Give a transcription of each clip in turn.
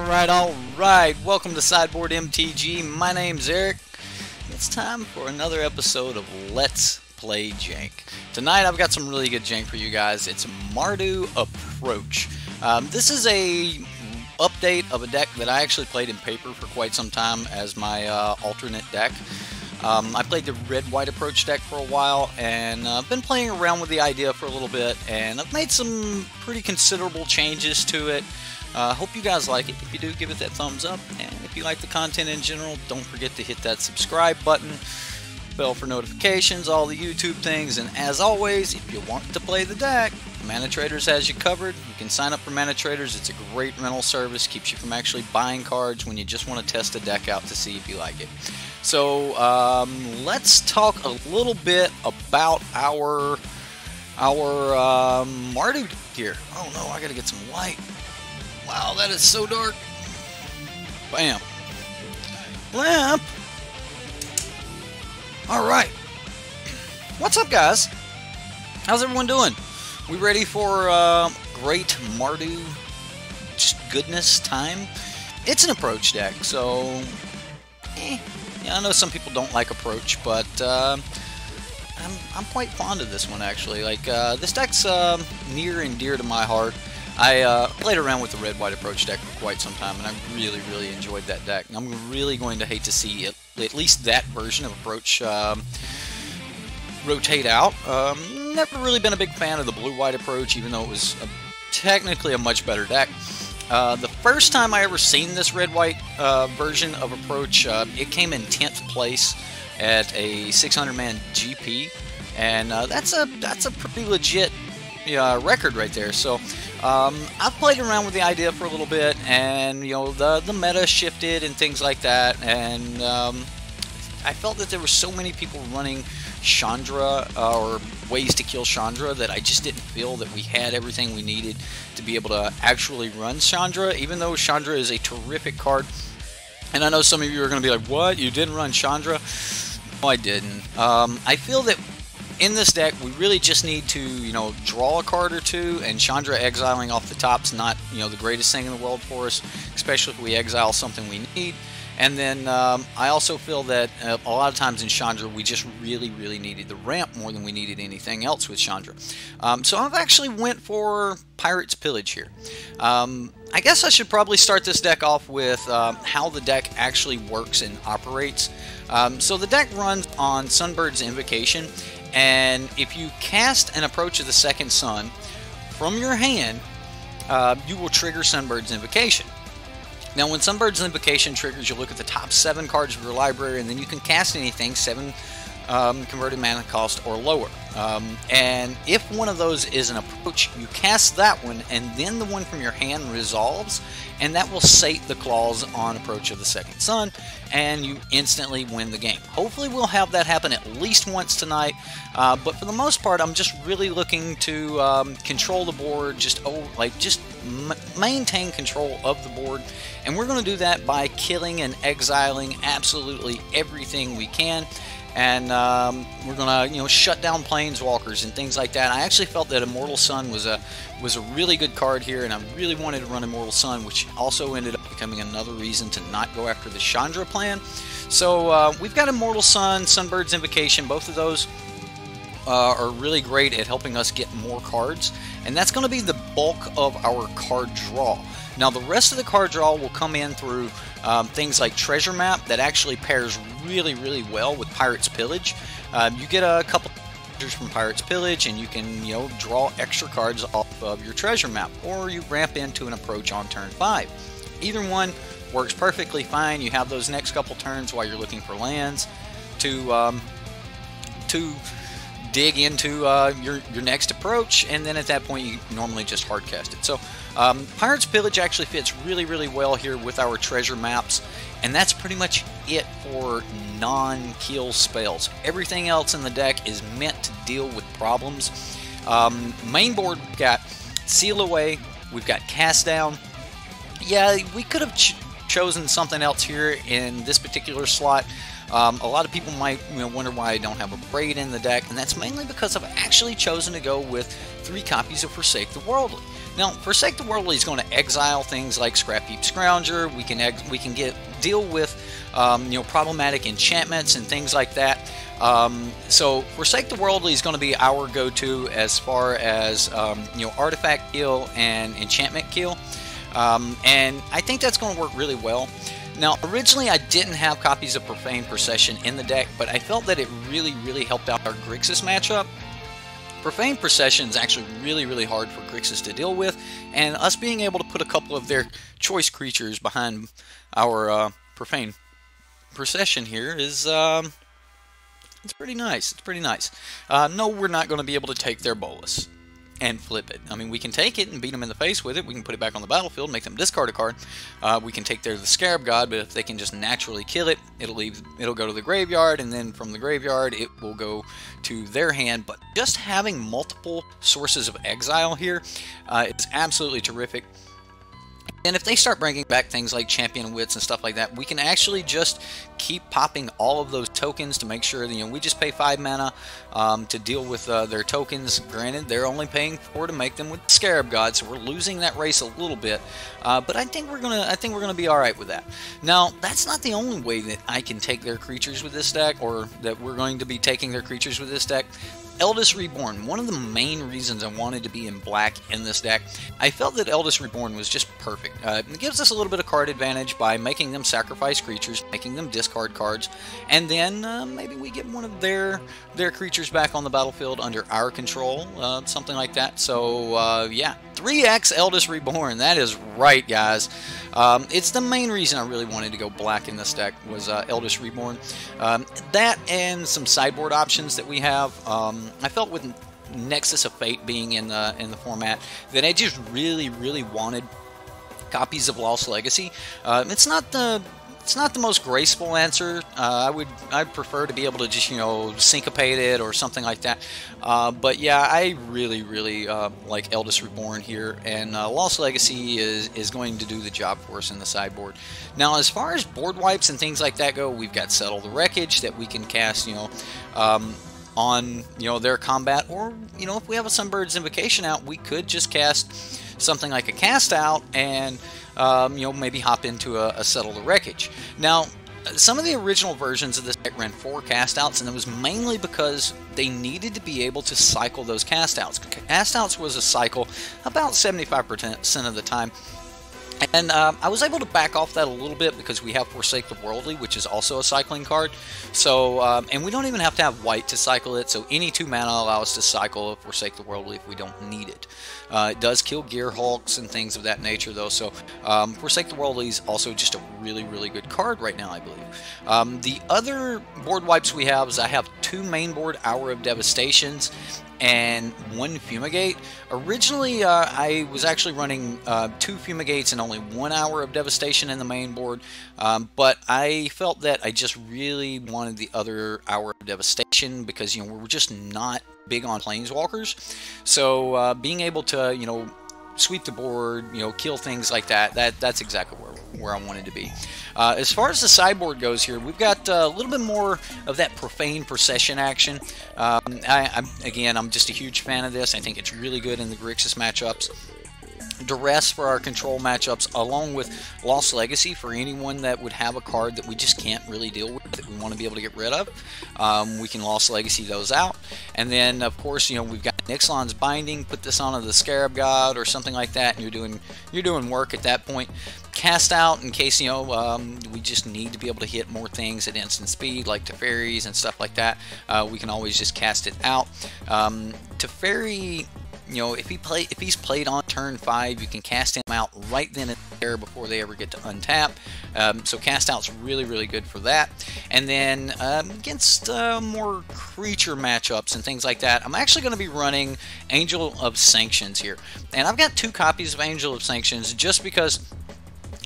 Alright, welcome to SideboardMTG. My name's Eric. It's time for another episode of Let's Play Jank. Tonight I've got some really good Jank for you guys. It's Mardu Approach. This is a update of a deck that I actually played in paper for quite some time as my alternate deck. I played the red-white approach deck for a while, and I've been playing around with the idea for a little bit, and I've made some pretty considerable changes to it. Hope you guys like it. If you do, give it that thumbs up, and if you like the content in general, don't forget to hit that subscribe button, bell for notifications, all the YouTube things, and as always, if you want to play the deck, manatraders has you covered. You can sign up for manatraders. It's a great rental service, keeps you from actually buying cards when you just want to test a deck out to see if you like it. So let's talk a little bit about our Mardu here. Oh no, I gotta get some light. Wow, that is so dark. Bam. Lamp. Alright. What's up, guys? How's everyone doing? We ready for great Mardu just goodness time? It's an approach deck, so yeah, I know some people don't like approach, but I'm quite fond of this one, actually. Like, this deck's near and dear to my heart. I played around with the red-white approach deck for quite some time, and I really enjoyed that deck. And I'm really going to hate to see at least that version of approach rotate out. Never really been a big fan of the blue-white approach, even though it was technically a much better deck. The first time I ever seen this red-white version of approach, it came in 10th place at a 600-man GP, and that's a pretty legit record right there. So I've played around with the idea for a little bit, and the meta shifted and things like that, and I felt that there were so many people running Chandra or ways to kill Chandra that I just didn't feel that we had everything we needed to be able to actually run Chandra, even though Chandra is a terrific card. And I know some of you are going to be like, what? You didn't run Chandra? No, I didn't. I feel that in this deck, we really just need to, draw a card or two, and Chandra exiling off the top's not, the greatest thing in the world for us, especially if we exile something we need. And then I also feel that a lot of times in Chandra, we just really needed the ramp more than we needed anything else with Chandra. So I've actually went for Pirate's Pillage here. I guess I should probably start this deck off with how the deck actually works and operates. So the deck runs on Sunbird's Invocation, and if you cast an Approach of the Second Sun from your hand, you will trigger Sunbird's Invocation. Now, when Sunbird's Invocation triggers, you look at the top 7 cards of your library, and then you can cast anything 7 converted mana cost or lower. And if one of those is an approach, you cast that one, and then the one from your hand resolves, and that will sate the clause on Approach of the Second Sun, and you instantly win the game. Hopefully we'll have that happen at least once tonight, but for the most part, I'm just really looking to control the board, just maintain control of the board, and we're going to do that by killing and exiling absolutely everything we can. And we're gonna, shut down planeswalkers and things like that. I actually felt that Immortal Sun was a really good card here, and I really wanted to run Immortal Sun, which also ended up becoming another reason to not go after the Chandra plan. So we've got Immortal Sun, Sunbird's Invocation. Both of those are really great at helping us get more cards, and that's going to be the bulk of our card draw. Now, the rest of the card draw will come in through things like Treasure Map that actually pairs really well with Pirate's Pillage. You get a couple treasures from Pirate's Pillage, and you can, draw extra cards off of your Treasure Map, or you ramp into an approach on turn 5. Either one works perfectly fine. You have those next couple turns while you're looking for lands to dig into your next approach, and then at that point you normally just hard cast it. So Pirate's Pillage actually fits really well here with our treasure maps, and that's pretty much it for non-kill spells. Everything else in the deck is meant to deal with problems. Main board, we've got Seal Away, we've got Cast Down. Yeah, we could have chosen something else here in this particular slot. A lot of people might wonder why I don't have a Braid in the deck, and that's mainly because I've actually chosen to go with 3 copies of Forsake the Worldly. Now, Forsake the Worldly is going to exile things like Scrapheap Scrounger. We can deal with problematic enchantments and things like that. So Forsake the Worldly is going to be our go-to as far as artifact kill and enchantment kill, and I think that's going to work really well. Now, originally I didn't have copies of Profane Procession in the deck, but I felt that it really helped out our Grixis matchup. Profane Procession is actually really hard for Grixis to deal with, and us being able to put a couple of their choice creatures behind our Profane Procession here is it's pretty nice. It's pretty nice. No, we're not going to be able to take their Bolas and flip it. I mean, we can take it and beat them in the face with it. We can put it back on the battlefield, make them discard a card. We can take the Scarab God, but if they can just naturally kill it, it'll go to the graveyard, and then from the graveyard it will go to their hand. But just having multiple sources of exile here is absolutely terrific. And if they start bringing back things like Champion Wits and stuff like that, we can actually just keep popping all of those tokens to make sure that, we just pay 5 mana to deal with their tokens. Granted, they're only paying 4 to make them with Scarab God, so we're losing that race a little bit. But I think we're gonna be all right with that. Now, that's not the only way that I can take their creatures with this deck, or that we're going to be taking their creatures with this deck. Eldest Reborn, one of the main reasons I wanted to be in black in this deck, I felt that Eldest Reborn was just perfect. It gives us a little bit of card advantage by making them sacrifice creatures, making them discard cards, and then maybe we get one of their creatures back on the battlefield under our control, something like that. So yeah, 3x Eldest Reborn, that is right, guys. It's the main reason I really wanted to go black in this deck was Eldest Reborn. That and some sideboard options that we have. I felt with Nexus of Fate being in the format that I just really wanted copies of Lost Legacy. It's not the most graceful answer. I'd prefer to be able to just syncopate it or something like that. But yeah, I really like Eldest Reborn here, and Lost Legacy is going to do the job for us in the sideboard. Now, as far as board wipes and things like that go, we've got Settle the Wreckage that we can cast, on their combat, or if we have a Sunbird's Invocation out, we could just cast something like a Cast Out and maybe hop into a Settle the Wreckage. Now, some of the original versions of this deck ran 4 Cast Outs, and it was mainly because they needed to be able to cycle those Cast Outs. Cast Outs was a cycle about 75% of the time. And I was able to back off that a little bit because we have Forsake the Worldly, which is also a cycling card. So, and we don't even have to have white to cycle it, so any 2 mana allow us to cycle a Forsake the Worldly if we don't need it. It does kill Gear Hulks and things of that nature, though, so Forsake the Worldly is also just a really good card right now, I believe. The other board wipes we have is I have 2 main board Hour of Devastations and 1 Fumigate. Originally, I was actually running 2 Fumigates and only 1 Hour of Devastation in the main board, but I felt that I just really wanted the other Hour of Devastation because, we're just not big on Planeswalkers. So, being able to, sweep the board, kill things like that's exactly where I wanted to be. As far as the sideboard goes here, we've got a little bit more of that Profane Procession action. I'm just a huge fan of this. I think it's really good in the Grixis matchups. Duress for our control matchups, along with Lost Legacy for anyone that would have a card that we just can't really deal with, that we want to be able to get rid of. We can Lost Legacy those out. And then, of course, we've got Nixlon's Binding, put this onto the Scarab God or something like that, and you're doing work at that point. Cast Out in case, we just need to be able to hit more things at instant speed, like Teferi's and stuff like that. We can always just cast it out. Teferi, if he's played on turn 5, you can cast him out right then and there before they ever get to untap. So Cast Out's really good for that. And then against more creature matchups and things like that, I'm actually going to be running Angel of Sanctions here. And I've got 2 copies of Angel of Sanctions just because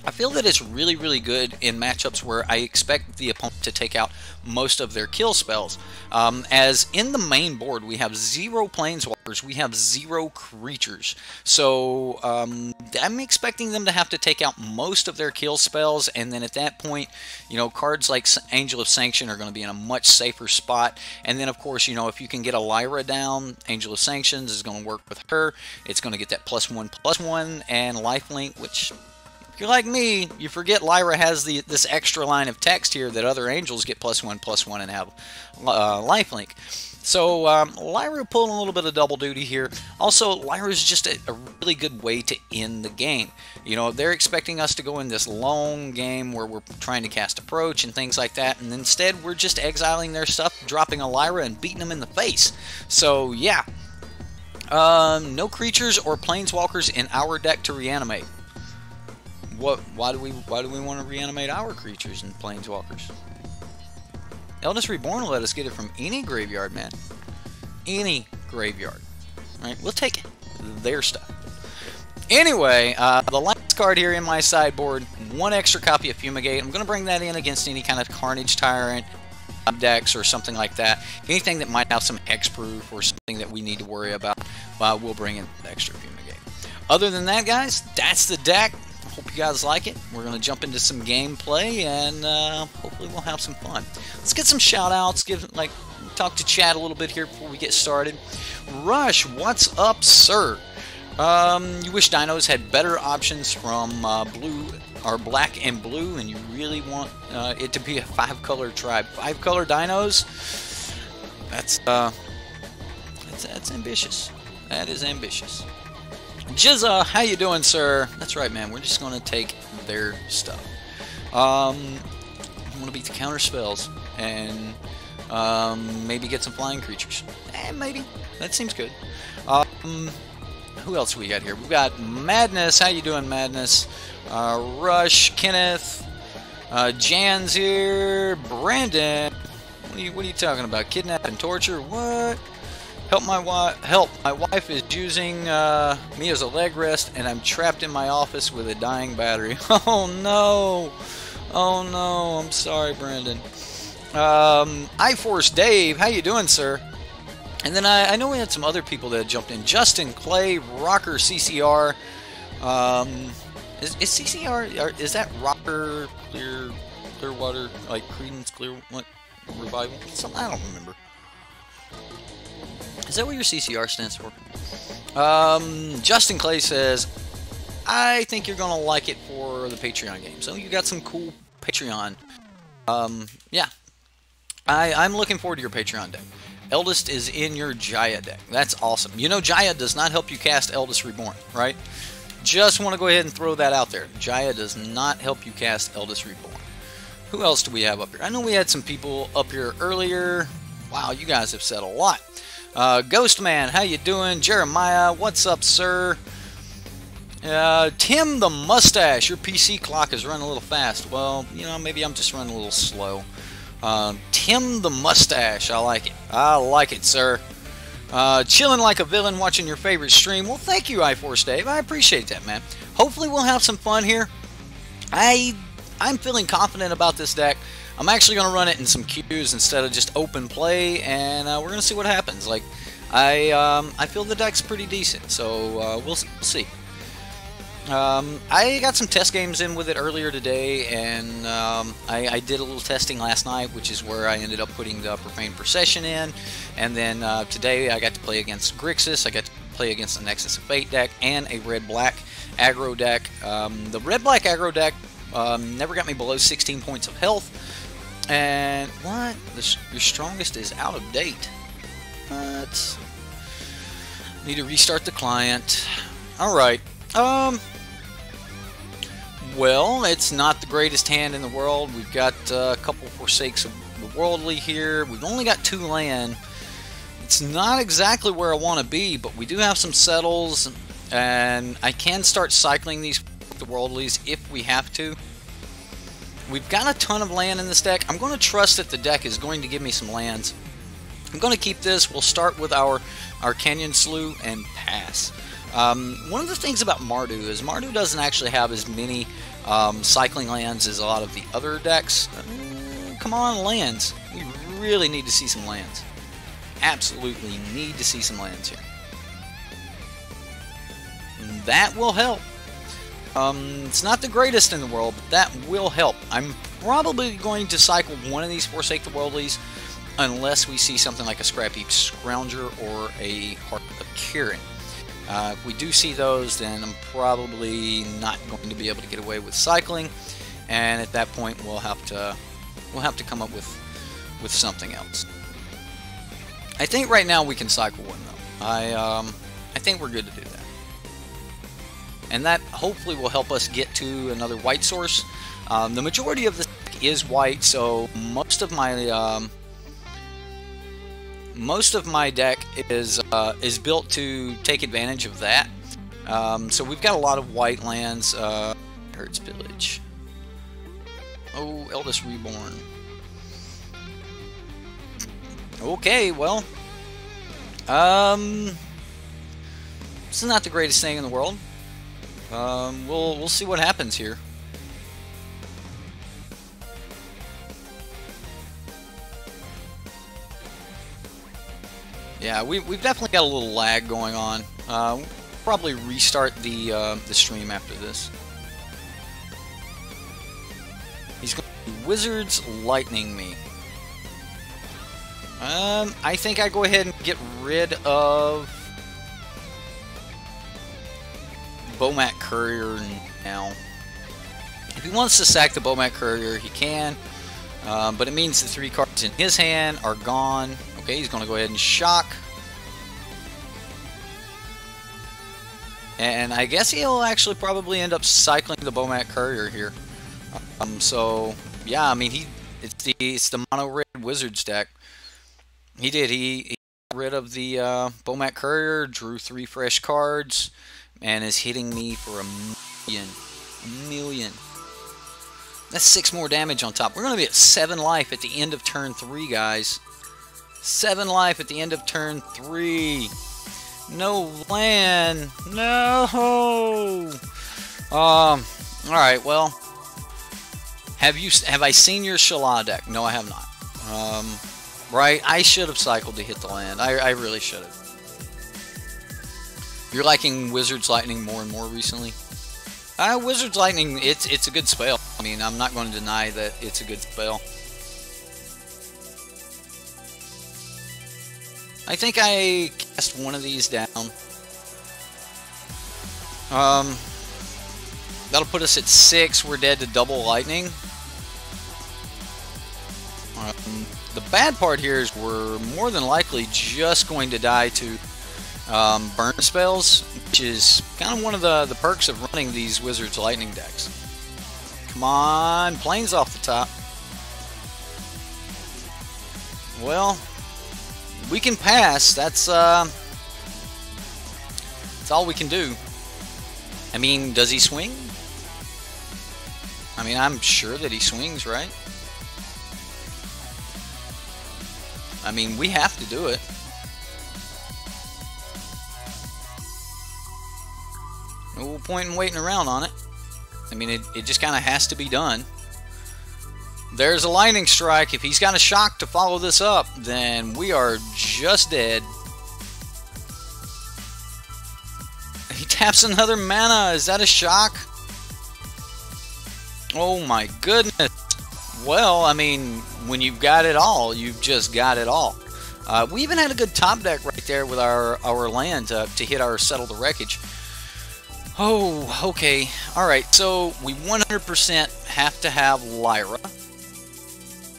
I feel that it's really, really good in matchups where I expect the opponent to take out most of their kill spells. As in the main board, we have 0 planeswalkers, we have 0 creatures. So I'm expecting them to have to take out most of their kill spells, and then at that point, you know, cards like Angel of Sanction are going to be in a much safer spot. And then, of course, you know, if you can get a Lyra down, Angel of Sanctions is going to work with her. It's going to get that +1/+1 and lifelink, which... if you're like me, you forget Lyra has this extra line of text here that other angels get +1/+1 and have lifelink. So Lyra pulling a little bit of double duty here. Also, Lyra is just a really good way to end the game. You know, they're expecting us to go in this long game where we're trying to cast Approach and things like that, and instead we're just exiling their stuff, dropping a Lyra and beating them in the face. So yeah, no creatures or planeswalkers in our deck to reanimate. Why do we want to reanimate our creatures and planeswalkers? Eldest Reborn will let us get it from any graveyard, man. Any graveyard. Right? We'll take their stuff. Anyway, the last card here in my sideboard, 1 extra copy of Fumigate. I'm going to bring that in against any kind of Carnage Tyrant decks or something like that. Anything that might have some Hexproof or something that we need to worry about, we'll bring in the extra Fumigate. Other than that, guys, that's the deck. Hope you guys like it. We're going to jump into some gameplay, and hopefully we'll have some fun. Let's get some shout-outs, talk to chat a little bit here before we get started. Rush, what's up, sir? You wish dinos had better options from blue or black and blue, and you really want it to be a 5-color tribe. 5-color dinos? That's ambitious. That is ambitious. Jizza, how you doing, sir? That's right, man. We're just going to take their stuff. I'm going to beat the counter spells and maybe get some flying creatures. Maybe. That seems good. Who else we got here? We've got Madness. How you doing, Madness? Rush, Kenneth, Jan's here, Brandon. What are you talking about? Kidnap and torture? What? Help my wife is using me as a leg rest, and I'm trapped in my office with a dying battery. Oh no! Oh no! I'm sorry, Brandon. iForce Dave, how you doing, sir? And then I know we had some other people that jumped in. Justin, Clay, Rocker, CCR. Is CCR? Is that Rocker Clearwater, like Creedence Clearwater Revival? Something I don't remember. Is that what your CCR stands for? Justin Clay says, I think you're going to like it for the Patreon game. So you got some cool Patreon. Yeah. I'm looking forward to your Patreon deck. Eldest is in your Jaya deck. That's awesome. You know Jaya does not help you cast Eldest Reborn, right? Just want to go ahead and throw that out there. Jaya does not help you cast Eldest Reborn. Who else do we have up here? I know we had some people up here earlier. Wow, you guys have said a lot. Ghostman, how you doing? Jeremiah, what's up, sir? Tim the Mustache, your PC clock is running a little fast. Well, you know, maybe I'm just running a little slow. Tim the Mustache, I like it. I like it, sir. Chilling like a villain watching your favorite stream. Well, thank you, iForce Dave. I appreciate that, man. Hopefully we'll have some fun here. I'm feeling confident about this deck. I'm actually going to run it in some queues instead of just open play, and we're going to see what happens. Like, I feel the deck's pretty decent, so we'll see. I got some test games in with it earlier today, and I did a little testing last night, which is where I ended up putting the Profane Procession in, and then today I got to play against Grixis, I got to play against the Nexus of Fate deck, and a red-black aggro deck. The red-black aggro deck never got me below 16 points of health. And what? Your strongest is out of date. What? Need to restart the client. Alright. Well, it's not the greatest hand in the world. We've got a couple Forsakes of the Worldly here. We've only got 2 land. It's not exactly where I want to be, but we do have some settles, and I can start cycling these the Worldlies if we have to. We've got a ton of land in this deck. I'm going to trust that the deck is going to give me some lands. I'm going to keep this. We'll start with our Canyon Slough and pass. One of the things about Mardu is Mardu doesn't actually have as many Cycling lands is a lot of the other decks. Come on, lands. We really need to see some lands. Absolutely need to see some lands here. And that will help. It's not the greatest in the world, but that will help. I'm probably going to cycle one of these Forsake the Worldlies unless we see something like a Scrap Heap Scrounger or a Heart of Kirin. If we do see those, then I'm probably not going to be able to get away with cycling, and at that point we'll have to come up with something else. I think right now we can cycle one though. I think we're good to do that. And that hopefully will help us get to another white source. The majority of this deck is white, so most of my deck is built to take advantage of that. So we've got a lot of white lands. Hurts Village. Oh, Eldest Reborn. Okay, well, this is not the greatest thing in the world. We'll see what happens here. Yeah, we've definitely got a little lag going on. We'll probably restart the stream after this. He's going to Wizards Lightning me. I think I go ahead and get rid of Bomat Courier now. If he wants to sack the Bomat Courier, he can. But it means the 3 cards in his hand are gone. Okay, he's going to go ahead and shock. And I guess he'll actually probably end up cycling the Bomat Courier here. So, yeah, I mean, it's the mono red Wizards deck. He got rid of the Bomat Courier, drew 3 fresh cards, and is hitting me for a million. That's 6 more damage on top. We're going to be at 7 life at the end of turn 3, guys. 7 life at the end of turn 3. No land. No. Alright, well. Have I seen your Shala deck? No, I have not. Right, I should have cycled to hit the land. I really should have. You're liking Wizards Lightning more and more recently? Wizards Lightning, it's a good spell. I mean, I'm not going to deny that it's a good spell. I think I cast one of these down. That'll put us at 6. We're dead to double lightning. The bad part here is we're more than likely just going to die to burn spells, which is kind of one of the perks of running these Wizards Lightning decks. Come on, planes off the top. Well, we can pass. That's all we can do. I mean, does he swing? I mean, I'm sure that he swings, right? I mean, we have to do it. No point in waiting around on it. I mean, it just kind of has to be done. There's a lightning strike. If he's got a shock to follow this up, then we are just dead. He taps another mana. Is that a shock? Oh my goodness. Well, I mean, when you've got it all, you've just got it all. We even had a good top deck right there with our land to hit our Settle the Wreckage. Oh, okay. Alright, so we 100% have to have Lyra.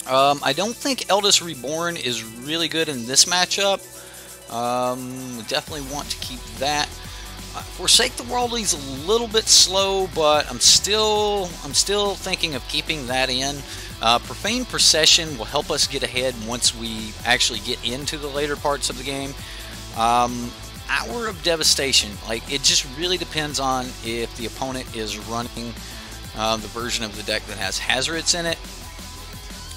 I don't think Eldest Reborn is really good in this matchup. We definitely want to keep that. Forsake the Worldly's a little bit slow, but I'm still thinking of keeping that in. Profane Procession will help us get ahead once we actually get into the later parts of the game. Hour of Devastation, like, it just really depends on if the opponent is running the version of the deck that has Hazards in it.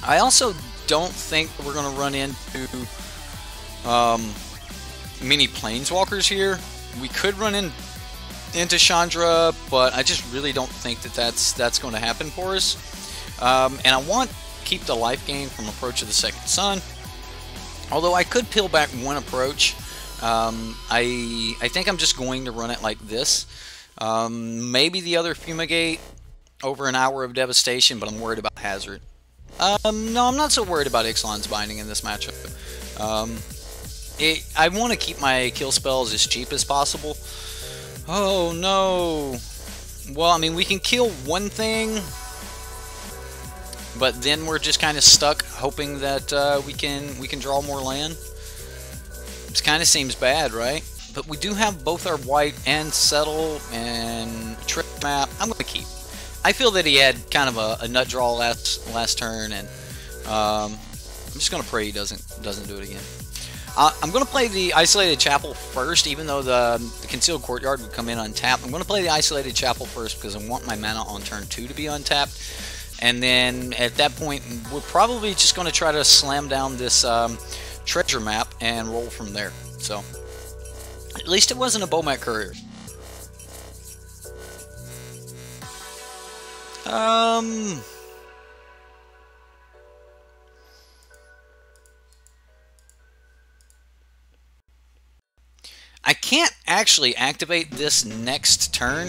I also don't think we're going to run into many Planeswalkers here. We could run in into Chandra, but I just really don't think that that's going to happen for us. And I want to keep the life gain from Approach of the Second Sun. Although I could peel back one approach. I think I'm just going to run it like this. Maybe the other Fumigate over an Hour of Devastation, but I'm worried about Hazard. No, I'm not so worried about Ixalan's Binding in this matchup. I want to keep my kill spells as cheap as possible. Oh no! Well, I mean, we can kill one thing, but then we're just kind of stuck, hoping that we can draw more land. It kind of seems bad, right? But we do have both our white and settle and trick map. I'm going to keep. I feel that he had kind of a nut draw last turn, and I'm just going to pray he doesn't do it again. I'm going to play the Isolated Chapel first, even though the Concealed Courtyard would come in untapped. I'm going to play the Isolated Chapel first because I want my mana on turn 2 to be untapped. And then at that point, we're probably just going to try to slam down this treasure map and roll from there. So, at least it wasn't a Bomat Courier. I can't actually activate this next turn,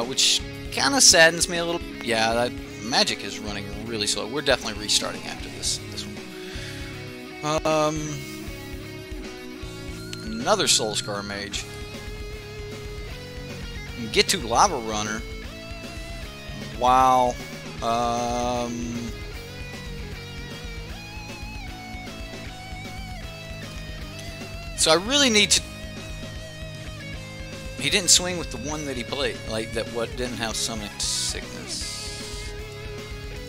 which kind of saddens me a little. Yeah, that Magic is running really slow. We're definitely restarting after this one. Another Soulscar Mage. Get to Lava Runner. Wow. So I really need to. He didn't swing with the one that he played, like that. What didn't have Summoning Sickness.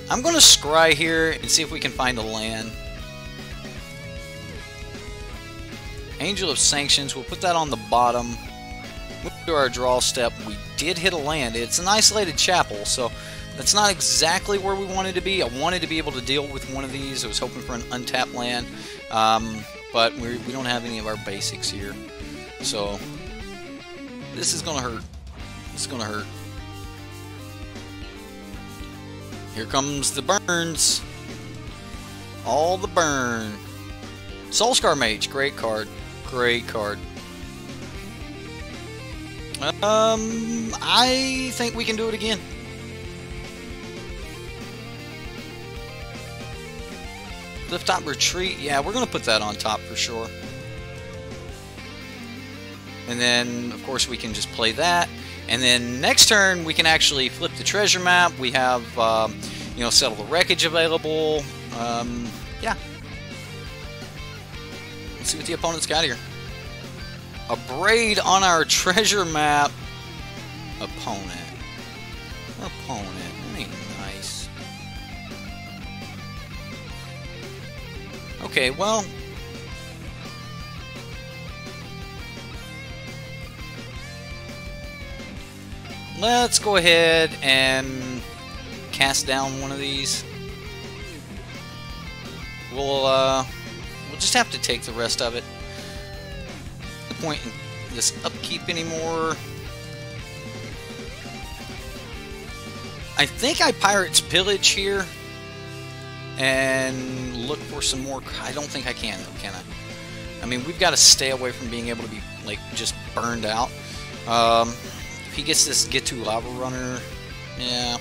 I'm gonna scry here and see if we can find a land. Angel of Sanctions. We'll put that on the bottom. Move to our draw step. We did hit a land. It's an Isolated Chapel, so that's not exactly where we wanted to be. I wanted to be able to deal with one of these. I was hoping for an untapped land, but we don't have any of our basics here. So this is gonna hurt. This is gonna hurt. Here comes the burns. All the burn. Soulscar Mage, great card. Great card. I think we can do it again. Lift Top Retreat, yeah, we're gonna put that on top for sure. And then, of course, we can just play that. And then next turn, we can actually flip the treasure map. We have, you know, Settle the Wreckage available. Yeah. Let's see what the opponent's got here. A Braid on our treasure map. Opponent. That ain't nice. Okay, well. Let's go ahead and cast down one of these. We'll just have to take the rest of it. No point in this upkeep anymore. I think I Pirate's Pillage here and look for some more. I don't think I can though, can I? I mean, we've got to stay away from being able to be like just burned out. If he gets this Get to Lava Runner, yeah.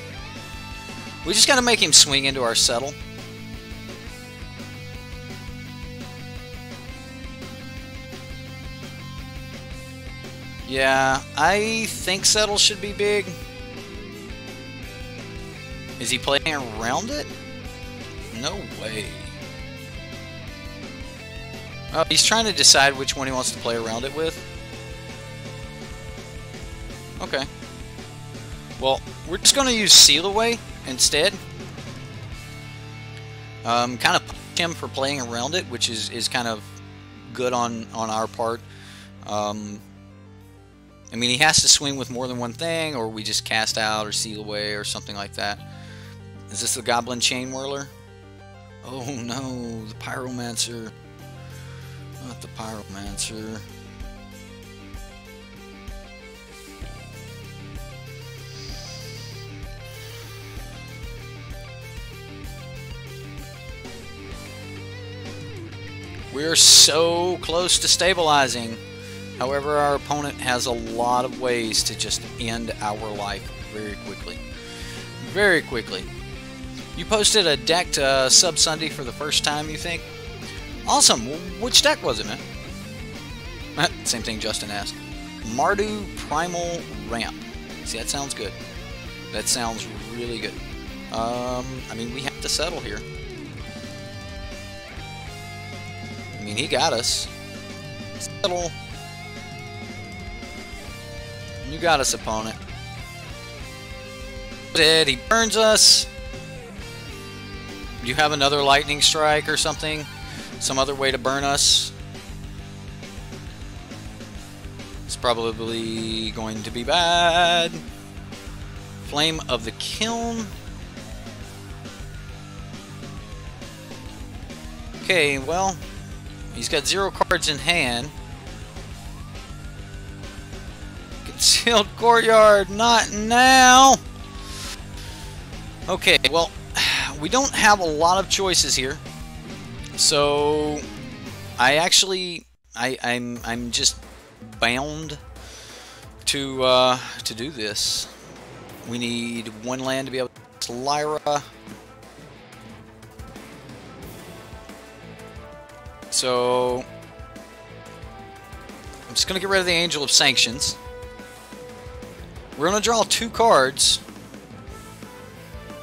We just got to make him swing into our Settle. Yeah, I think Settle should be big. Is he playing around it? No way. Oh, he's trying to decide which one he wants to play around it with. Okay. Well, we're just going to use Seal Away instead. Kind of punish him for playing around it, which is kind of good on our part. I mean, he has to swing with more than one thing, or we just cast out or Seal Away or something like that. Is this the Goblin Chain Whirler? Oh no, the Pyromancer. Not the Pyromancer. We're so close to stabilizing. However, our opponent has a lot of ways to just end our life very quickly. Very quickly. You posted a deck to Sub Sunday for the first time, you think? Awesome. Which deck was it, man? Same thing Justin asked. Mardu Primal Ramp. See, that sounds good. That sounds really good. I mean, we have to settle here. I mean, he got us. Settle. You got us, opponent. He burns us. Do you have another lightning strike or something? Some other way to burn us? It's probably going to be bad. Flame of the Kiln. Okay, well, he's got 0 cards in hand. Concealed Courtyard, not now. Okay, well, we don't have a lot of choices here. So I'm just bound to do this. We need 1 land to be able to Lyra. So I'm just gonna get rid of the Angel of Sanctions. We're gonna draw 2 cards.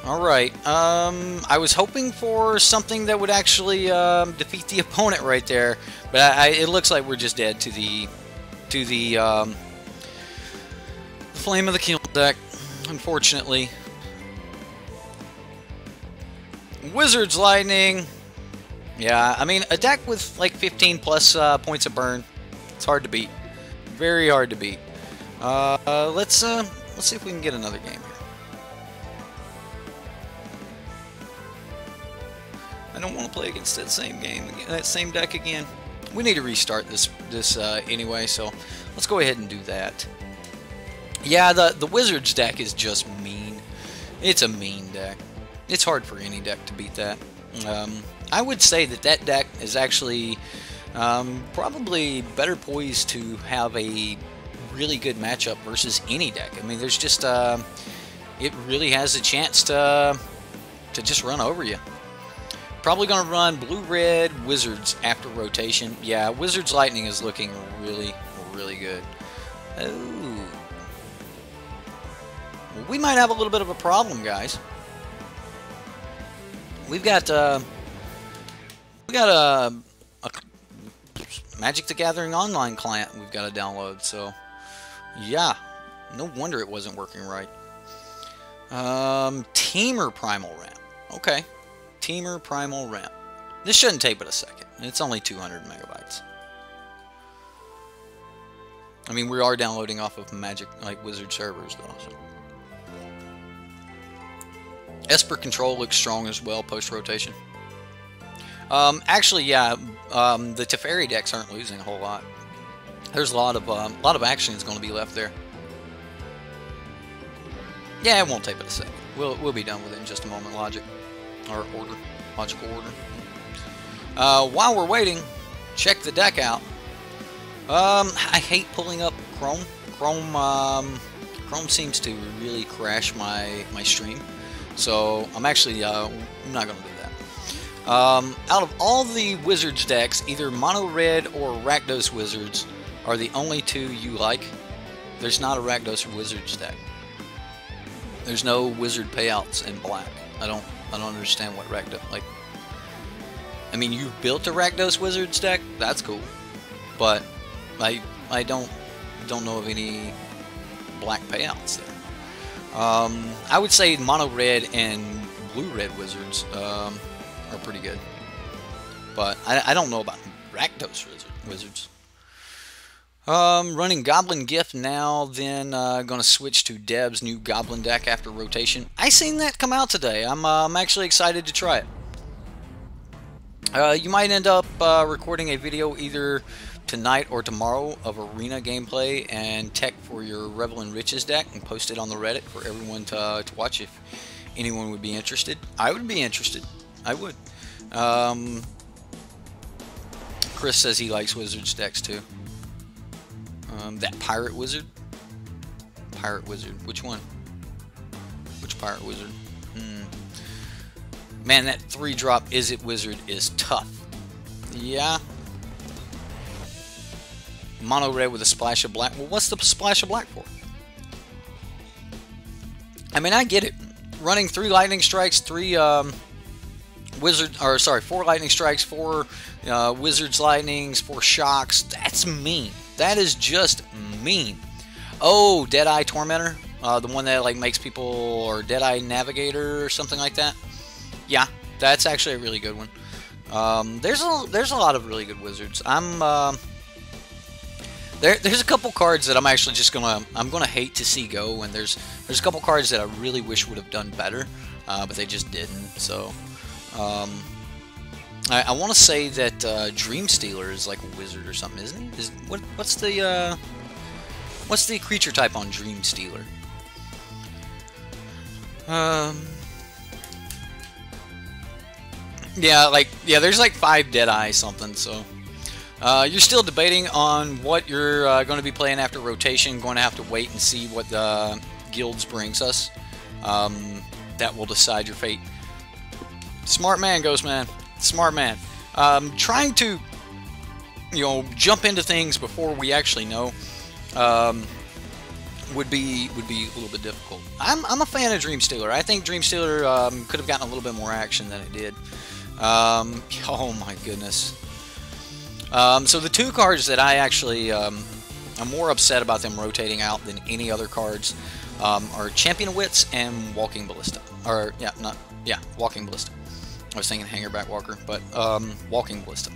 Alright, I was hoping for something that would actually defeat the opponent right there, but it looks like we're just dead to the Flame of the Kiln deck, unfortunately. Wizard's Lightning. Yeah, I mean, a deck with like 15 plus points of burn, it's hard to beat. Very hard to beat. Let's see if we can get another game here. I don't want to play against that same game, that same deck again. We need to restart this anyway, so let's go ahead and do that. Yeah, the Wizards deck is just mean. It's a mean deck. It's hard for any deck to beat that. I would say that deck is actually probably better poised to have a really good matchup versus any deck. I mean, there's just it really has a chance to just run over you. Probably going to run Blue-Red Wizards after rotation. Yeah, Wizards Lightning is looking really, really good. Oh. Well, we might have a little bit of a problem, guys. We've got a Magic the Gathering online client we've got to download, so yeah, no wonder it wasn't working right. Teamer Primal Ramp. Okay. Teamer Primal Ramp. This shouldn't take but a second. It's only 200 megabytes. I mean, we are downloading off of Magic, like Wizard servers, though. So. Esper Control looks strong as well post-rotation. Actually, yeah, the Teferi decks aren't losing a whole lot. There's a lot of action is going to be left there. Yeah, it won't take but a second. We'll be done with it in just a moment. Logical order. While we're waiting, check the deck out. I hate pulling up Chrome. Chrome seems to really crash my stream, so I'm actually not going to do that. Out of all the Wizards decks, either Mono Red or Rakdos Wizards are the only 2 you like. There's not a Rakdos Wizards deck. There's no Wizard payouts in black. I don't understand what Rakdos, like, I mean, you've built a Rakdos Wizards deck, that's cool, but I don't know of any black payouts there. I would say Mono Red and Blue Red Wizards are pretty good, but I don't know about Rakdos Wizards. Running Goblin Gift now, then going to switch to Deb's new Goblin deck after rotation. I seen that come out today. I'm actually excited to try it. You might end up recording a video either tonight or tomorrow of arena gameplay and tech for your Revel in Riches deck and post it on the Reddit for everyone to watch if anyone would be interested. I would be interested. I would. Chris says he likes Wizards decks too. That Pirate Wizard? Pirate Wizard. Which one? Which Pirate Wizard? Man, that 3-drop Is It Wizard is tough. Yeah. Mono red with a splash of black. Well, what's the splash of black for? I mean, I get it. Running 3 lightning strikes, 4 lightning strikes, 4 wizards lightnings, 4 shocks. That's mean. That is just mean. Oh, Deadeye Tormentor, the one that like makes people, or Deadeye Navigator or something like that. Yeah, that's actually a really good one. There's a lot of really good wizards. There's a couple cards that I'm actually just gonna hate to see go, and there's a couple cards that I really wish would have done better, but they just didn't. So I want to say that Dream Stealer is like a wizard or something, isn't he? What's the creature type on Dream Stealer? Yeah, there's like 5 Deadeye something, so. You're still debating on what you're going to be playing after rotation. Going to have to wait and see what the guilds brings us. That will decide your fate. Smart man, Ghost Man. Smart man. Trying to, jump into things before we actually know would be a little bit difficult. I'm a fan of Dream Stealer. I think Dream Stealer could have gotten a little bit more action than it did. Oh my goodness. So the 2 cards that I actually I'm more upset about them rotating out than any other cards are Champion of Wits and Walking Ballista. Or Walking Ballista. I was thinking Hangerback Walker, but Walking Ballista.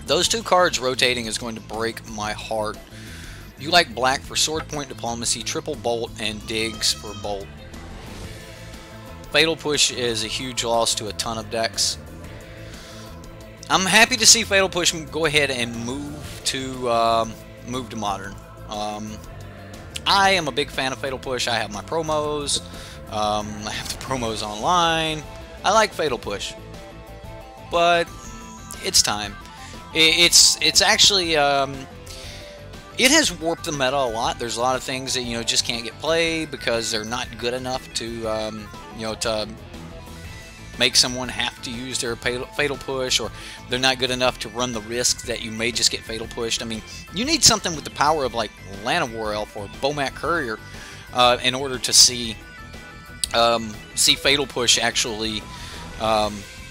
Those 2 cards rotating is going to break my heart. You like black for Sword Point Diplomacy, Triple Bolt, and Digs for Bolt. Fatal Push is a huge loss to a ton of decks. I'm happy to see Fatal Push go ahead and move to Modern. I am a big fan of Fatal Push. I have my promos. I have the promos online. I like Fatal Push, but it's time. It's actually it has warped the meta a lot. There's a lot of things that just can't get played because they're not good enough to to make someone have to use their Fatal Push, or they're not good enough to run the risk that you may just get Fatal Pushed. I mean, you need something with the power of like Llanowar Elf or Bomat Courier in order to see Fatal Push actually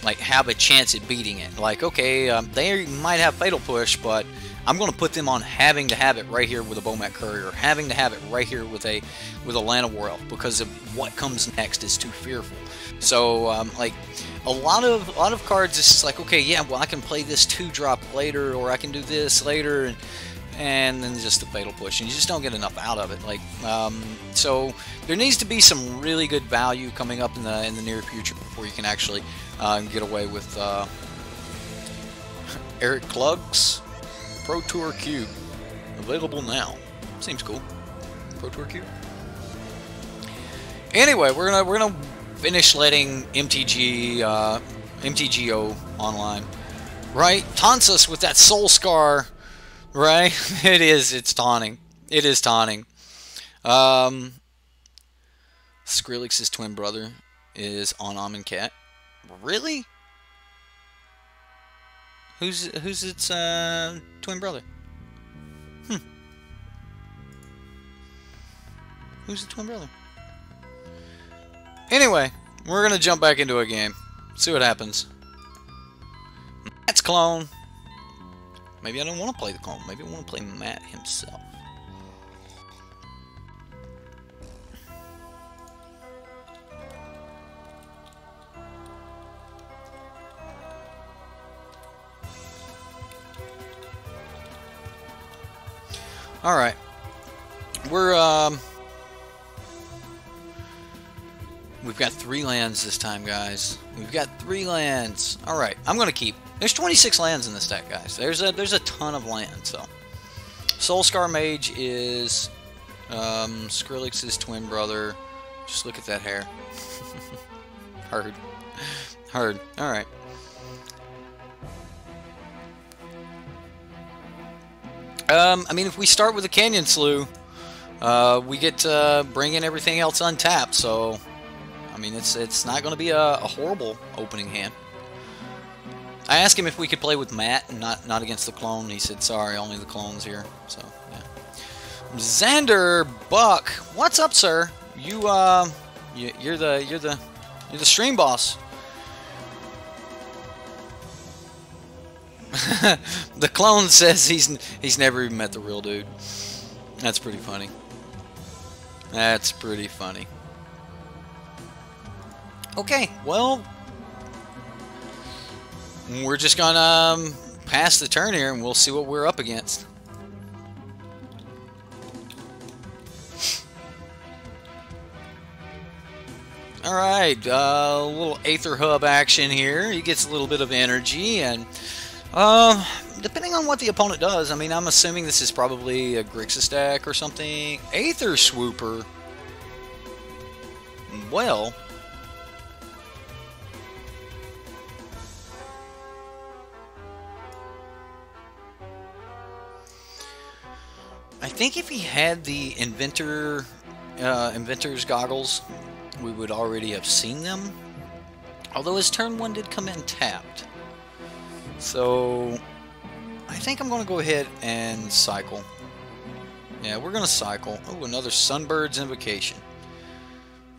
like have a chance at beating it. Like, okay, they might have Fatal Push, but I'm going to put them on having to have it right here with a Bomat Courier, having to have it right here with a Llanowar Elf, because of what comes next is too fearful. So like a lot of cards, it's just like, okay, yeah, well, I can play this 2-drop later, or I can do this later, and then just the Fatal Push, and you just don't get enough out of it. Like so there needs to be some really good value coming up in the near future before you can actually get away with Eric Klug's Pro Tour Cube, available now. Seems cool. Pro Tour Cube. Anyway, we're gonna finish letting MTGO online, right? Taunts us with that Soul Scar, right? It's taunting. It is taunting. Skrillex's twin brother is on Amonkhet. Really? Who's its twin brother? Who's the twin brother? Anyway, we're gonna jump back into a game. See what happens. Matt's clone. Maybe I don't want to play the clone. Maybe I want to play Matt himself. Alright. We've got 3 lands this time, guys. We've got 3 lands. Alright, I'm gonna keep. There's 26 lands in this deck, guys. There's a ton of lands, so. Soulscar Mage is Skrillex's twin brother. Just look at that hair. Heard. Alright. I mean, if we start with a Canyon Slough, we get to bring in everything else untapped, so I mean, it's not going to be a horrible opening hand. I asked him if we could play with Matt and not against the clone. He said, sorry, only the clone's here. So, yeah. Xander Buck, what's up, sir? You're the stream boss. The clone says he's never even met the real dude. That's pretty funny. That's pretty funny. Okay, well, we're just gonna pass the turn here and we'll see what we're up against. Alright, a little Aether Hub action here. He gets a little bit of energy, and depending on what the opponent does, I mean, I'm assuming this is probably a Grixis deck or something. Aether Swooper. Well, I think if he had the Inventor's goggles, we would already have seen them. Although his turn 1 did come in tapped. So I think I'm going to go ahead and cycle. Yeah, we're going to cycle. Oh, another Sunbird's Invocation.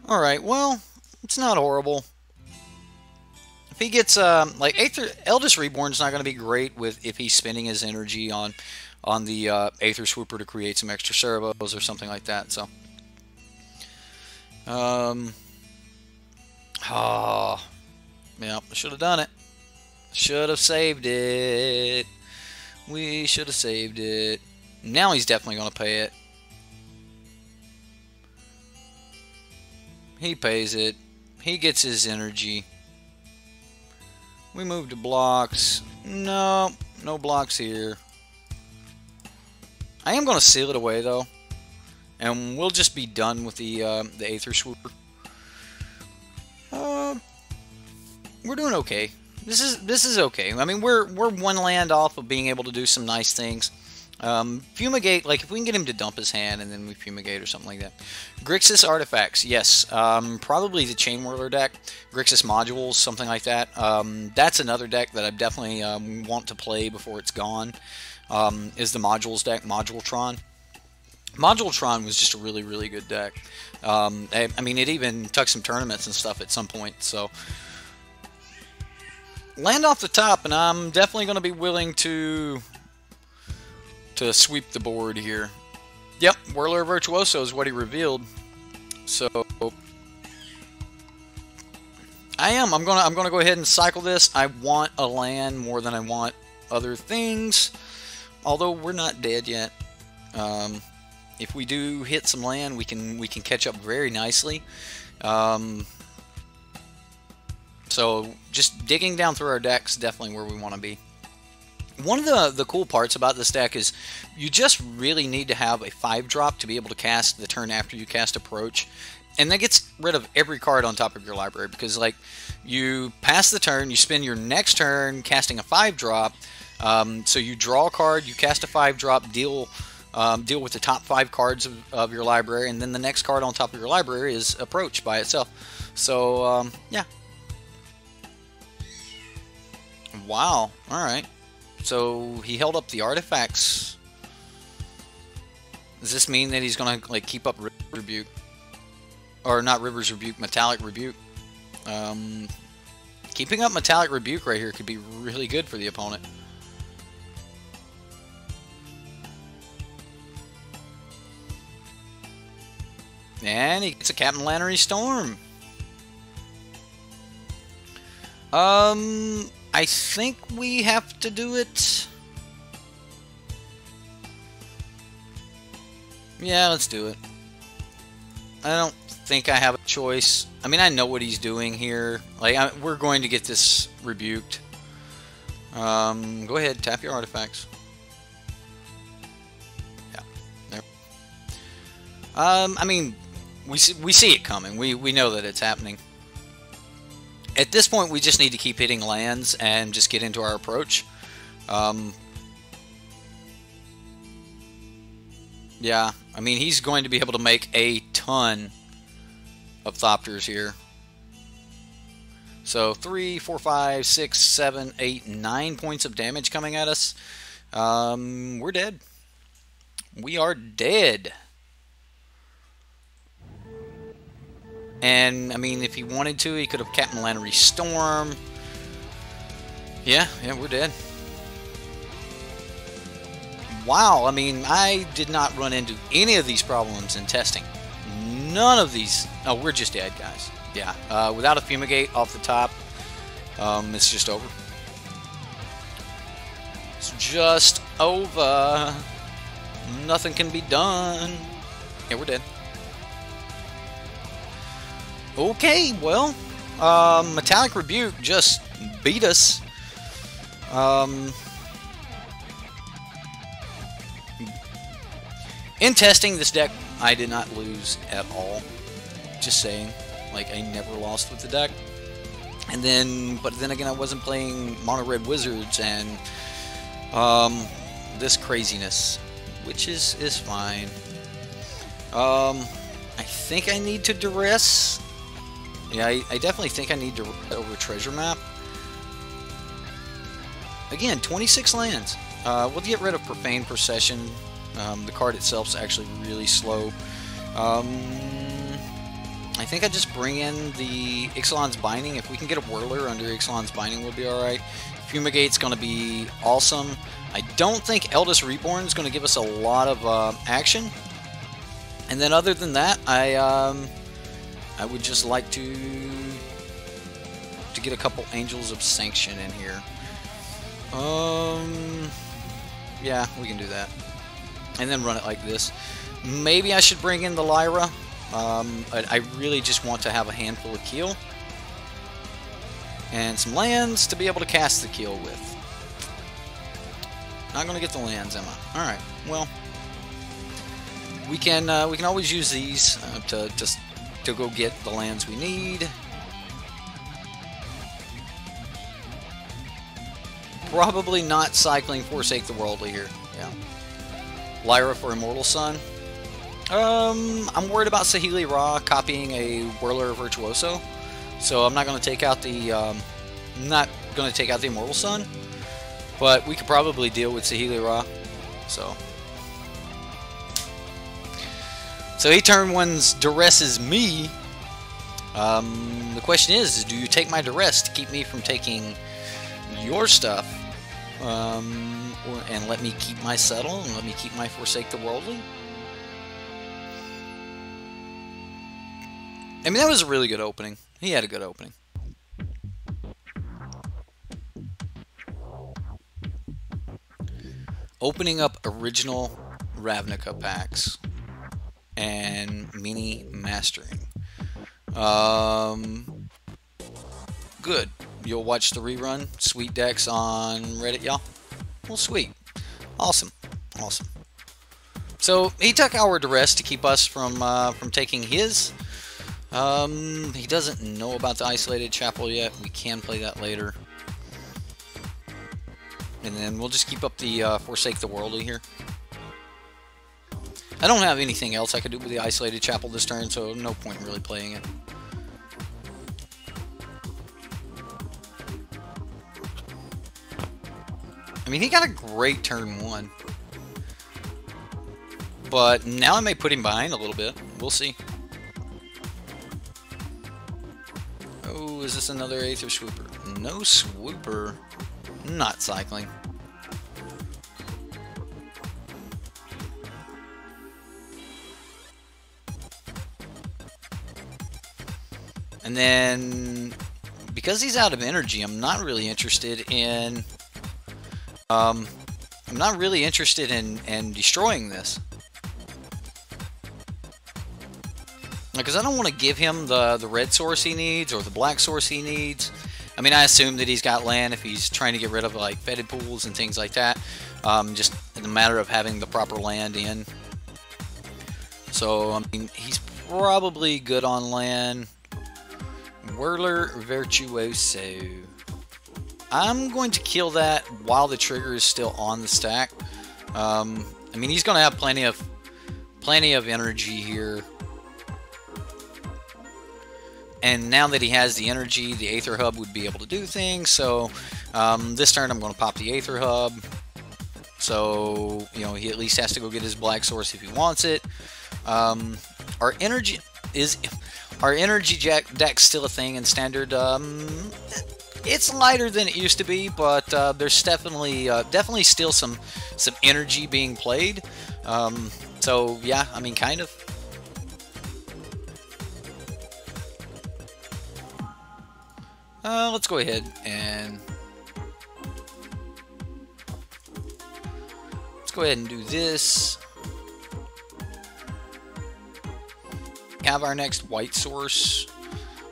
Alright, well, it's not horrible. If he gets, like, Eldest Reborn's not going to be great with if he's spending his energy on the Aether Swooper to create some extra Cerebos or something like that, so. Oh, yeah, should have done it. Should have saved it. We should have saved it. Now he's definitely going to pay it. He pays it. He gets his energy. We move to blocks. No, no blocks here. I am going to seal it away, though. And we'll just be done with the Aether Swooper. We're doing okay. This is okay. I mean, we're one land off of being able to do some nice things. Fumigate, like if we can get him to dump his hand and then we fumigate or something like that. Grixis artifacts, yes. Probably the Chain Whirler deck. Grixis modules, something like that. That's another deck that I definitely want to play before it's gone. Is the modules deck, Moduletron. Moduletron was just a really, really good deck. I mean, it even took some tournaments and stuff at some point, so. Land off the top, and I'm definitely going to be willing to sweep the board here. Yep, Whirler Virtuoso is what he revealed. So I'm gonna go ahead and cycle this. I want a land more than I want other things. Although we're not dead yet. If we do hit some land, we can catch up very nicely. So just digging down through our decks, definitely where we want to be. One of the cool parts about this deck is you just really need to have a 5-drop to be able to cast the turn after you cast Approach. And that gets rid of every card on top of your library, because like you pass the turn, you spend your next turn casting a 5-drop, so you draw a card, you cast a 5-drop, deal with the top 5 cards of your library, and then the next card on top of your library is Approach by itself. So yeah. Wow, alright. So he held up the artifacts. Does this mean that he's gonna like keep up River's Rebuke? Or not River's Rebuke, Metallic Rebuke. Keeping up Metallic Rebuke right here could be really good for the opponent. And he gets a Captain Lannery Storm. I think we have to do it. Yeah, let's do it. I don't think I have a choice. I mean, I know what he's doing here. Like, we're going to get this rebuked. Go ahead, tap your artifacts. Yeah, there. I mean, we see it coming. We know that it's happening. At this point, we just need to keep hitting lands and just get into our approach. Yeah, I mean, he's going to be able to make a ton of Thopters here. So 3, 4, 5, 6, 7, 8, 9 points of damage coming at us. We're dead. We are dead. And, I mean, if he wanted to, he could have Captain Lannery Storm. Yeah, we're dead. Wow, I mean, I did not run into any of these problems in testing. None of these. Oh, we're just dead, guys. Yeah, without a fumigate off the top, it's just over. It's just over. Nothing can be done. Yeah, we're dead. Okay, well, Metallic Rebuke just beat us. In testing this deck, I did not lose at all. Just saying, like, I never lost with the deck. And then, but then again, I wasn't playing Mono Red Wizards and this craziness, which is fine. I think I need to duress. Yeah, I definitely think I need to over Treasure Map. Again, 26 lands. We'll get rid of Profane Procession. The card itself is actually really slow. I think I just bring in the Ixalan's Binding. If we can get a Whirler under Ixalan's Binding, we'll be alright. Fumigate's going to be awesome. I don't think Eldest Reborn is going to give us a lot of action. And then other than that, I would just like to get a couple Angels of Sanction in here. Yeah, we can do that. And then run it like this. Maybe I should bring in the Lyra. I really just want to have a handful of Keel. And some lands to be able to cast the Keel with. Not going to get the lands, am I? Alright, well. We can always use these to go get the lands we need. Probably not cycling Forsake the Worldly here. Yeah. Lyra for Immortal Sun. I'm worried about Saheeli Ra copying a Whirler Virtuoso, so I'm not going to take out the Immortal Sun, but we could probably deal with Saheeli Ra. So he turn one's duresses me. The question is, do you take my duress to keep me from taking your stuff? And let me keep my Settle, and let me keep my Forsake the Worldly? I mean, that was a really good opening. He had a good opening. Opening up original Ravnica packs and mini mastering. Good. You'll watch the rerun. Sweet decks on Reddit, y'all. Well, sweet. Awesome. Awesome. So he took our duress to keep us from taking his. He doesn't know about the Isolated Chapel yet. We can play that later. And then we'll just keep up the Forsake the Worldly here. I don't have anything else I could do with the Isolated Chapel this turn, so no point in really playing it. I mean, he got a great turn 1. But now I may put him behind a little bit. We'll see. Oh, is this another Aether Swooper? No Swooper. Not cycling. And then, because he's out of energy, I'm not really interested in... I'm not really interested in destroying this. Because I don't want to give him the red source he needs or the black source he needs. I mean, I assume that he's got land if he's trying to get rid of, like, fetid pools and things like that. Just in the matter of having the proper land in. So, I mean, he's probably good on land. Whirler Virtuoso. I'm going to kill that while the trigger is still on the stack. I mean, he's going to have plenty of Plenty of energy here. And now that he has the energy, the Aether Hub would be able to do things. So this turn I'm going to pop the Aether Hub. So, you know, he at least has to go get his black source if he wants it. Our energy deck's still a thing in Standard. It's lighter than it used to be, but there's definitely still some energy being played. So yeah, I mean, kind of. Let's go ahead and do this. Have our next white source.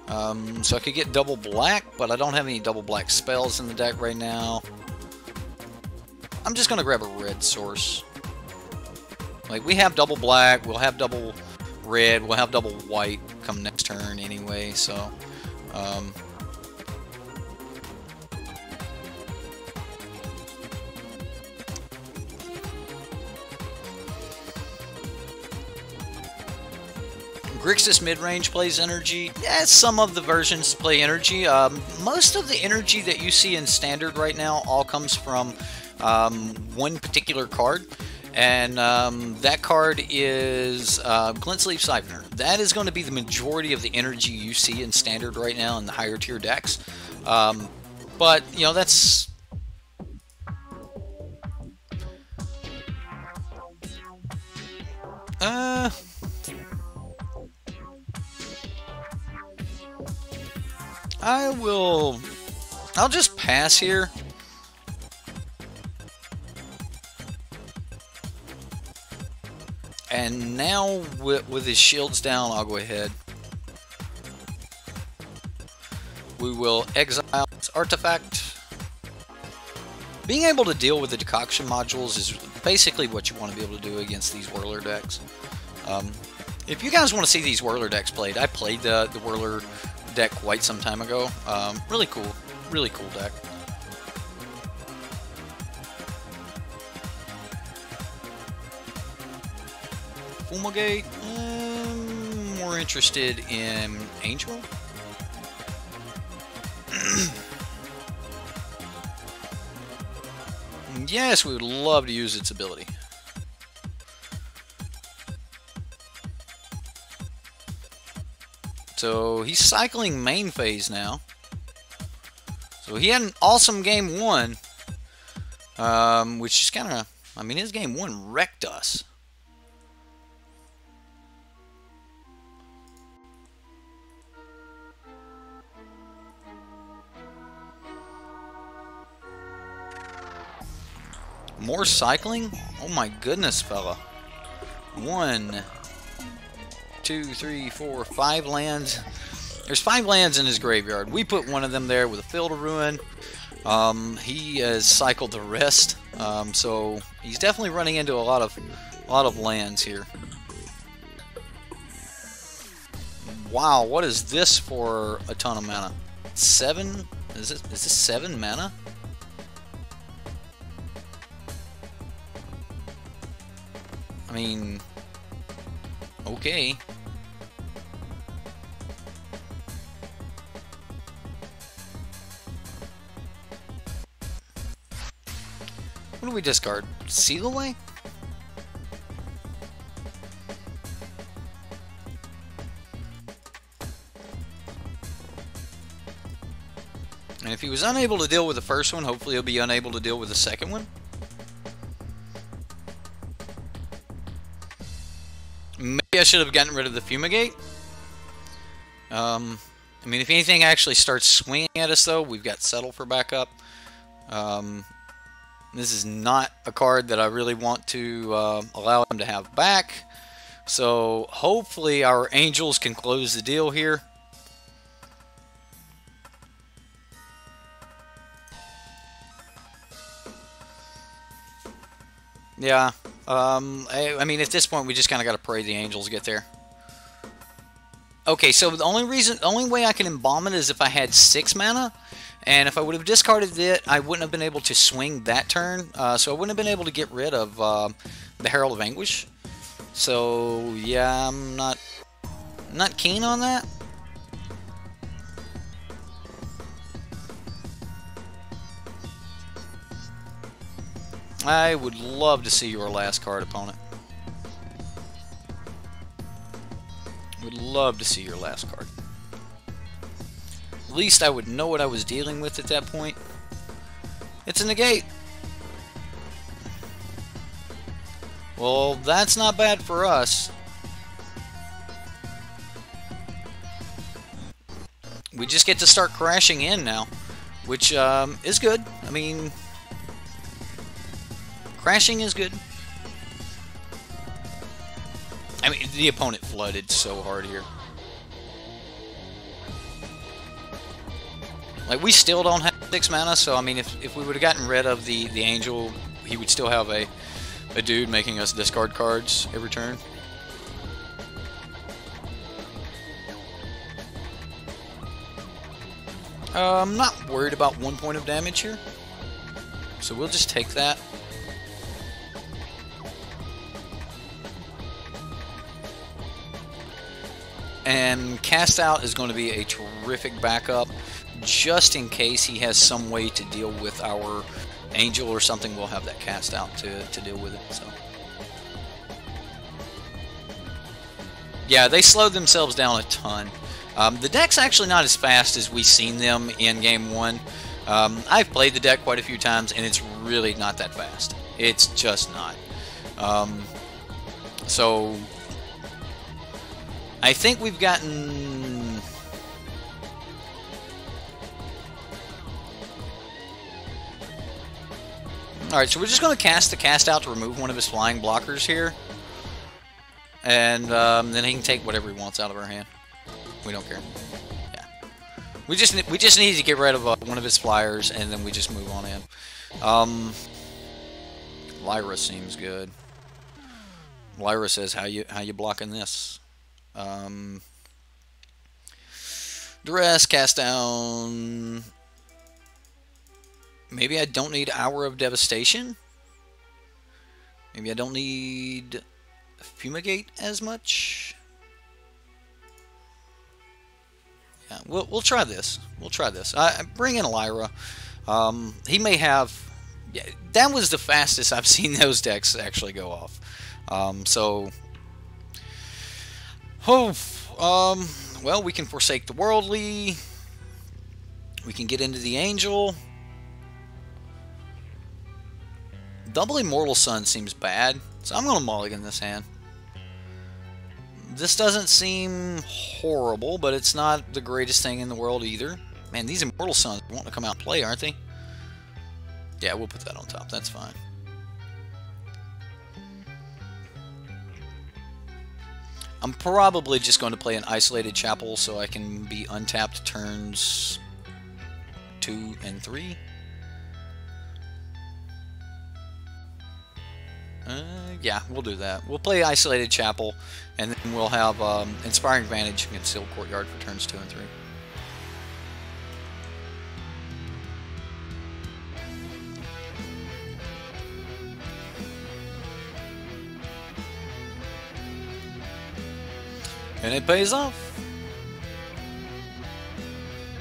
So I could get double black, but I don't have any double black spells in the deck right now. I'm just going to grab a red source. Like, we have double black, we'll have double red, we'll have double white come next turn anyway, so... Grixis midrange plays energy. Yeah, some of the versions play energy. Most of the energy that you see in Standard right now all comes from one particular card. And that card is Glintsleeve Siphoner. That is going to be the majority of the energy you see in Standard right now in the higher tier decks. But, you know, that's... I'll just pass here. And now with his shields down, I'll go ahead. We will exile this artifact. Being able to deal with the decoction modules is basically what you want to be able to do against these Whirler decks. If you guys want to see these Whirler decks played, I played the Whirler deck quite some time ago. Really cool deck. Fulmigate, more interested in Angel. Yes, we would love to use its ability. So he's cycling main phase now. So he had an awesome game one, which is kind of, I mean, his game one wrecked us. More cycling? Oh my goodness, fella. 1, 2, 3, 4, 5 lands. There's 5 lands in his graveyard. We put one of them there with a Field of Ruin. He has cycled the rest. So he's definitely running into a lot of lands here. Wow, what is this for a ton of mana? 7? Is this 7 mana? I mean, okay. What do we discard? Seal Away? And if he was unable to deal with the first one, hopefully he'll be unable to deal with the second one. Maybe I should have gotten rid of the Fumigate. I mean, if anything actually starts swinging at us, though, we've got Settle for backup. This is not a card that I really want to allow him to have back. So hopefully our Angels can close the deal here. Yeah. I mean, at this point, we just kind of got to pray the Angels get there. Okay, so the only way I can embalm it is if I had 6 mana, and if I would have discarded it, I wouldn't have been able to swing that turn, so I wouldn't have been able to get rid of the Herald of Anguish. So yeah, I'm not keen on that. I would love to see your last card, opponent. Would love to see your last card. At least I would know what I was dealing with at that point. It's a negate. Well, that's not bad for us. We just get to start crashing in now, which is good. I mean, crashing is good. I mean, the opponent flooded so hard here. Like, we still don't have 6 mana, so I mean, if we would have gotten rid of the angel, he would still have a dude making us discard cards every turn. I'm not worried about 1 point of damage here, so we'll just take that. And Cast Out is going to be a terrific backup, just in case he has some way to deal with our Angel or something. We'll have that Cast Out to deal with it. So yeah, they slowed themselves down a ton. The deck's actually not as fast as we've seen them in Game 1. I've played the deck quite a few times, and it's really not that fast. It's just not. So I think we've gotten... Alright, so we're just going to cast the Cast Out to remove one of his flying blockers here. And then he can take whatever he wants out of our hand. We don't care. Yeah. We just need to get rid of one of his flyers, and then we just move on in. Lyra seems good. Lyra says, how you blocking this? Duress, cast down. Maybe I don't need Hour of Devastation. Maybe I don't need Fumigate as much. Yeah, we'll try this. We'll try this. I bring in Lyra. He may have. Yeah, that was the fastest I've seen those decks actually go off. Well, we can forsake the worldly. We can get into the angel. Double Immortal Sun seems bad, so I'm going to mulligan this hand. This doesn't seem horrible, but it's not the greatest thing in the world either. Man, these Immortal Suns want to come out and play, aren't they? Yeah, we'll put that on top. That's fine. I'm probably just going to play an Isolated Chapel so I can be untapped turns 2 and 3. Yeah, we'll do that. We'll play Isolated Chapel, and then we'll have Inspiring Vantage and Concealed Courtyard for turns 2 and 3. And it pays off.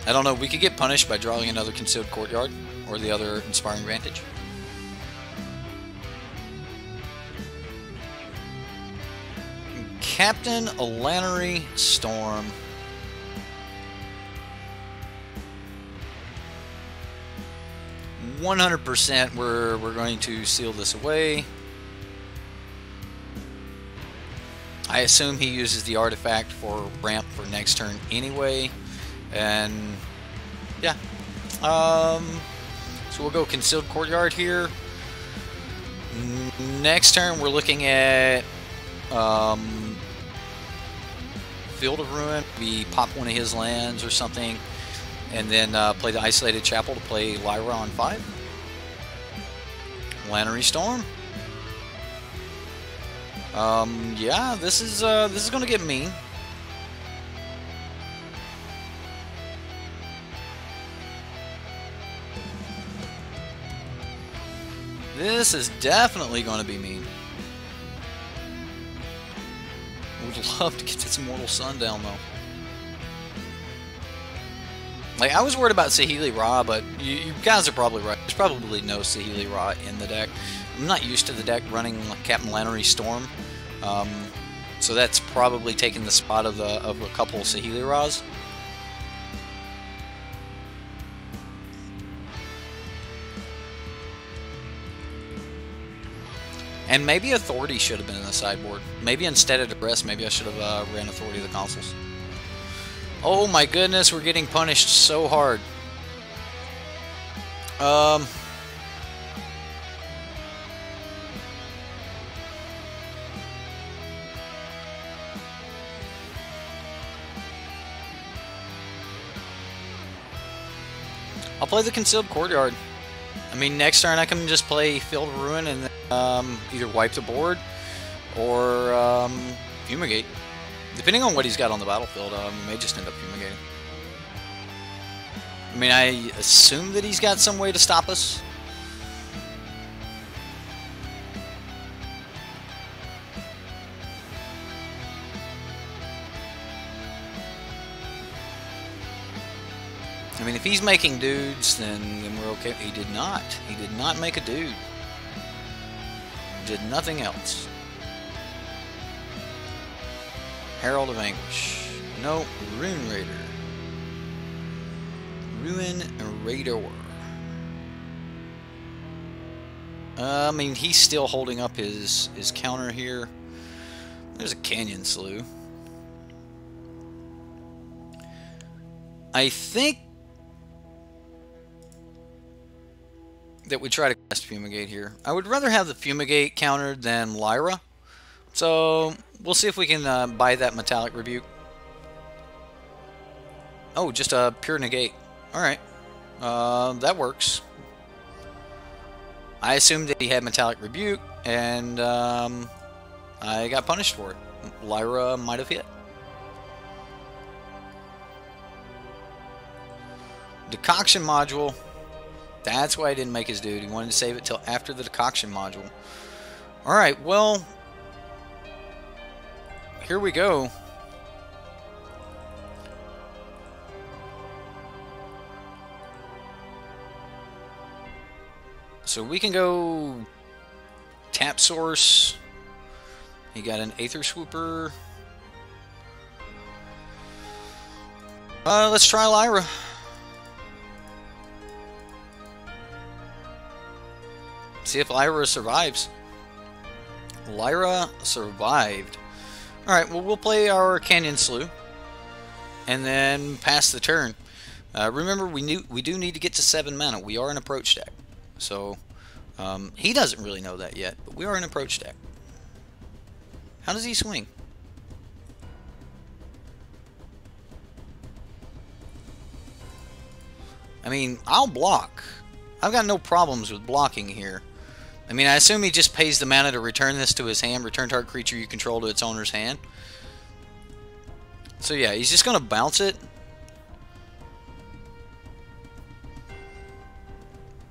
I don't know, we could get punished by drawing another Concealed Courtyard or the other Inspiring Vantage. Captain Alanary Storm. %, we're going to seal this away. I assume he uses the artifact for ramp for next turn anyway, and yeah. So we'll go Concealed Courtyard here. Next turn we're looking at Field of Ruin. We pop one of his lands or something, and then play the Isolated Chapel to play Lyra on 5. Lannery Storm. Yeah, this is going to get mean. This is definitely going to be mean. would love to get this Immortal Sun down, though. Like, I was worried about Saheeli Ra, but you guys are probably right. There's probably no Saheeli Ra in the deck. I'm not used to the deck running like Captain Lannery Storm, so that's probably taking the spot of a couple of Saheeli Ras. And maybe Authority should have been in the sideboard. Maybe instead of Duress, maybe I should have ran Authority of the Consuls. Oh my goodness, we're getting punished so hard. I'll play the Concealed Courtyard. I mean, next turn I can just play Field of Ruin and either wipe the board or Fumigate. Depending on what he's got on the battlefield, he may just end up fumigating. I mean, I assume that he's got some way to stop us. I mean, if he's making dudes, then we're okay. He did not. He did not make a dude. Did nothing else. Herald of Anguish. No, Rune Raider. Ruin Raider. I mean, he's still holding up his counter here. There's a Canyon Slough. I think that we try to cast Fumigate here. I would rather have the Fumigate countered than Lyra. So we'll see if we can buy that Metallic Rebuke. Oh, just a pure negate. Alright. That works. I assumed that he had Metallic Rebuke, and I got punished for it. Lyra might have hit. Decoction Module. That's why I didn't make his dude. He wanted to save it till after the Decoction Module. Alright, well, here we go. So we can go Tap Source. He got an Aether Swooper. Let's try Lyra. See if Lyra survives. Lyra survived. Alright, well, we'll play our Canyon Slough and then pass the turn. Remember, we do need to get to 7 mana. We are an approach deck. So, he doesn't really know that yet, but we are an approach deck. How does he swing? I mean, I'll block. I've got no problems with blocking here. I mean, I assume he just pays the mana to return this to his hand. Return target creature you control to its owner's hand. So yeah, he's just going to bounce it.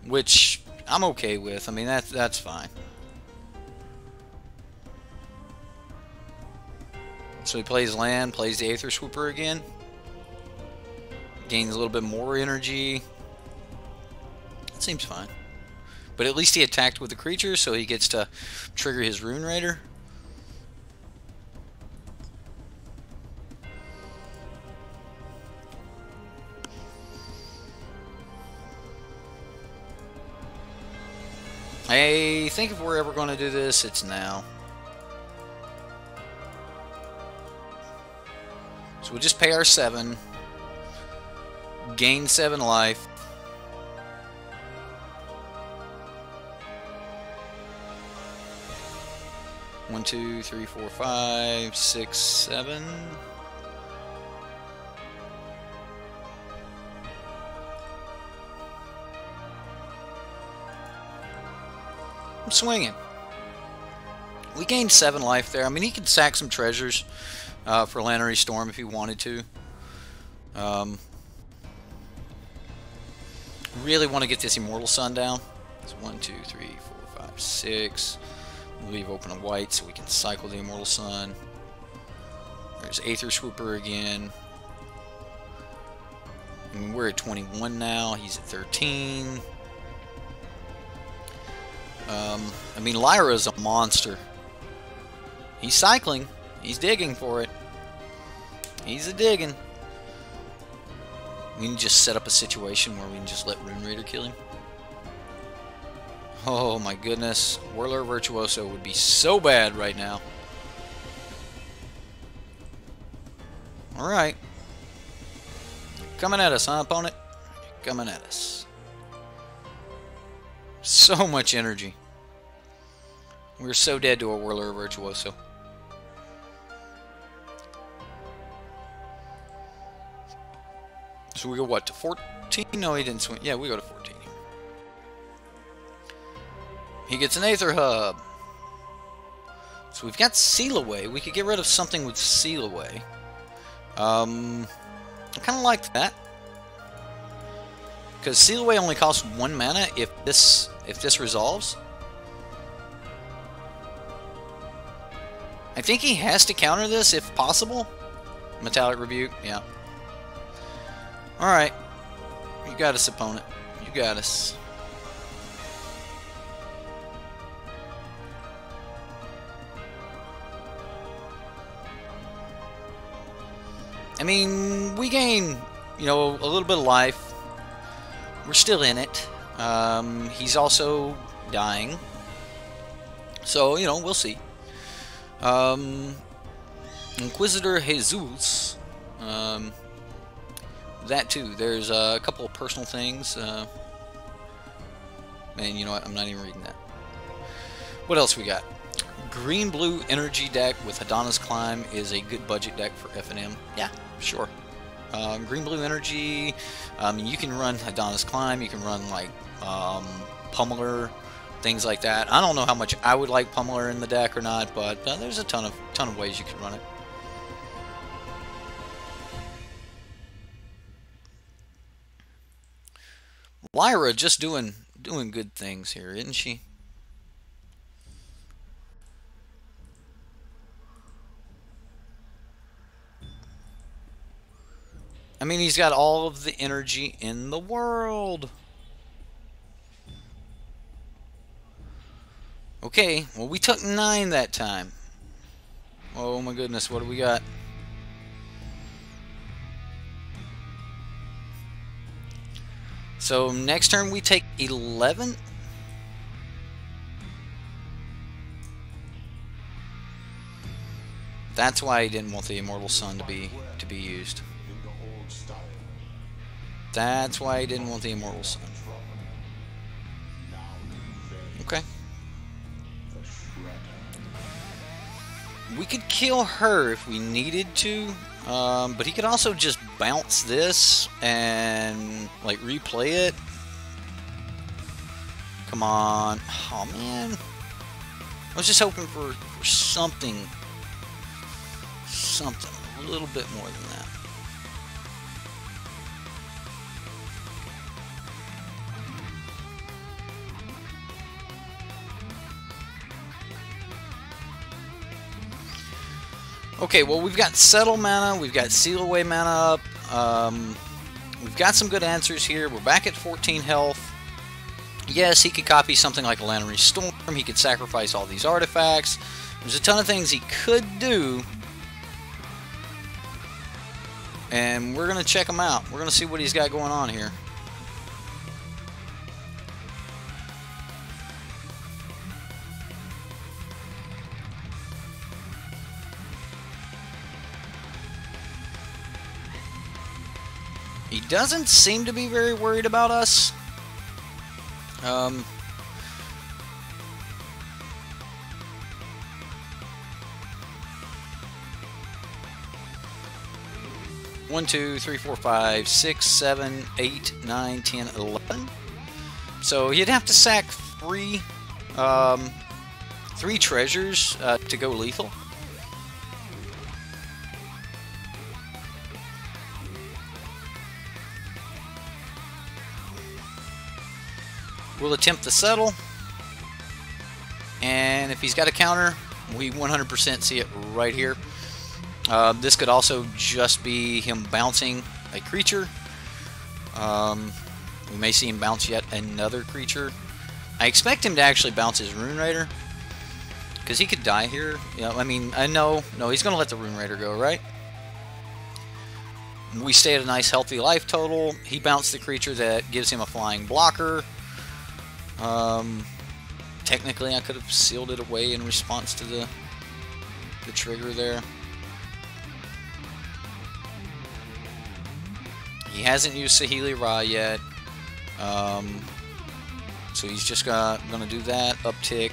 Which I'm okay with. I mean, that's fine. So he plays land, plays the Aether Swooper again. Gains a little bit more energy. That seems fine. But at least he attacked with the creature, so he gets to trigger his Rune Raider. I think if we're ever going to do this, it's now. So we'll just pay our 7. Gain 7 life. One, 2, 3, 4, 5, 6, 7. I'm swinging. We gained 7 life there. I mean, he could sack some treasures for Lannery Storm if he wanted to. Really want to get this Immortal Sun down. It's 1, 2, 3, 4, 5, 6. Leave open a white so we can cycle the Immortal Sun. There's Aether Swooper again. I mean, we're at 21 now. He's at 13. I mean, Lyra's a monster. He's cycling. He's digging for it. He's a digging. We can just set up a situation where we can just let Rune Raider kill him. Oh my goodness. Whirler Virtuoso would be so bad right now. Alright. Coming at us, huh, opponent? Coming at us. So much energy. We're so dead to a Whirler Virtuoso. So we go what, to 14? No, he didn't swing. Yeah, we go to 14 here. He gets an Aether Hub. So we've got Seal Away. We could get rid of something with Seal Away. I kind of like that. Because Seal Away only costs 1 mana if this resolves. I think he has to counter this if possible. Metallic Rebuke, yeah. Alright. You got us, opponent. You got us. I mean, we gain, you know, a little bit of life. We're still in it. He's also dying. So, you know, we'll see. Inquisitor Jesus. That too. There's a couple of personal things. Man, you know what? I'm not even reading that. What else we got? Green-blue energy deck with Hadana's Climb is a good budget deck for F&M. Yeah, sure. Green-blue energy. You can run Hadana's Climb. You can run like Pummeler, things like that. I don't know how much I would like Pummeler in the deck or not, but there's a ton of ways you can run it. Lyra just doing good things here, isn't she? I mean, he's got all of the energy in the world. Okay, well, we took 9 that time. Oh my goodness, what do we got? So next turn we take 11. That's why he didn't want the Immortal Sun to be used. That's why he didn't want the Immortal Sun. Okay. We could kill her if we needed to, but he could also just bounce this and like replay it. Come on. Oh man. I was just hoping for something a little bit more than that. Okay, well, we've got Settle mana, we've got Seal Away mana up, we've got some good answers here. We're back at 14 health. Yes, he could copy something like a Lannery Storm, he could sacrifice all these artifacts. There's a ton of things he could do, and we're going to check him out. We're going to see what he's got going on here. He doesn't seem to be very worried about us. One, 2, 3, 4, 5, 6, 7, 8, 9, 10, 11. So you'd have to sack three treasures to go lethal. We'll attempt to settle, and if he's got a counter, we 100% see it right here. This could also just be him bouncing a creature. We may see him bounce yet another creature. I expect him to actually bounce his Rune Raider, because he could die here. You know, I mean, I know, no, he's going to let the Rune Raider go, right? We stay at a nice healthy life total. He bounced the creature that gives him a flying blocker. Technically, I could have sealed it away in response to the trigger there. He hasn't used Saheeli Ra yet. So he's just going to do that, uptick.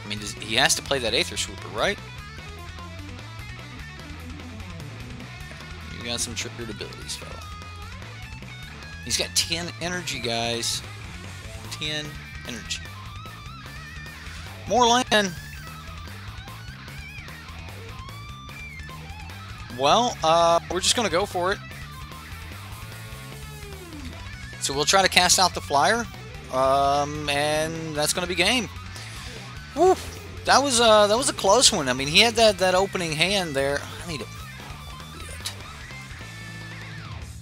I mean, he has to play that Aether Swooper, right? You got some triggered abilities, fella. He's got 10 energy, guys. 10 energy. More land. Well, we're just going to go for it. So we'll try to cast out the flyer, and that's going to be game. Woo! That was a close one. I mean, he had that opening hand there. I need to quit.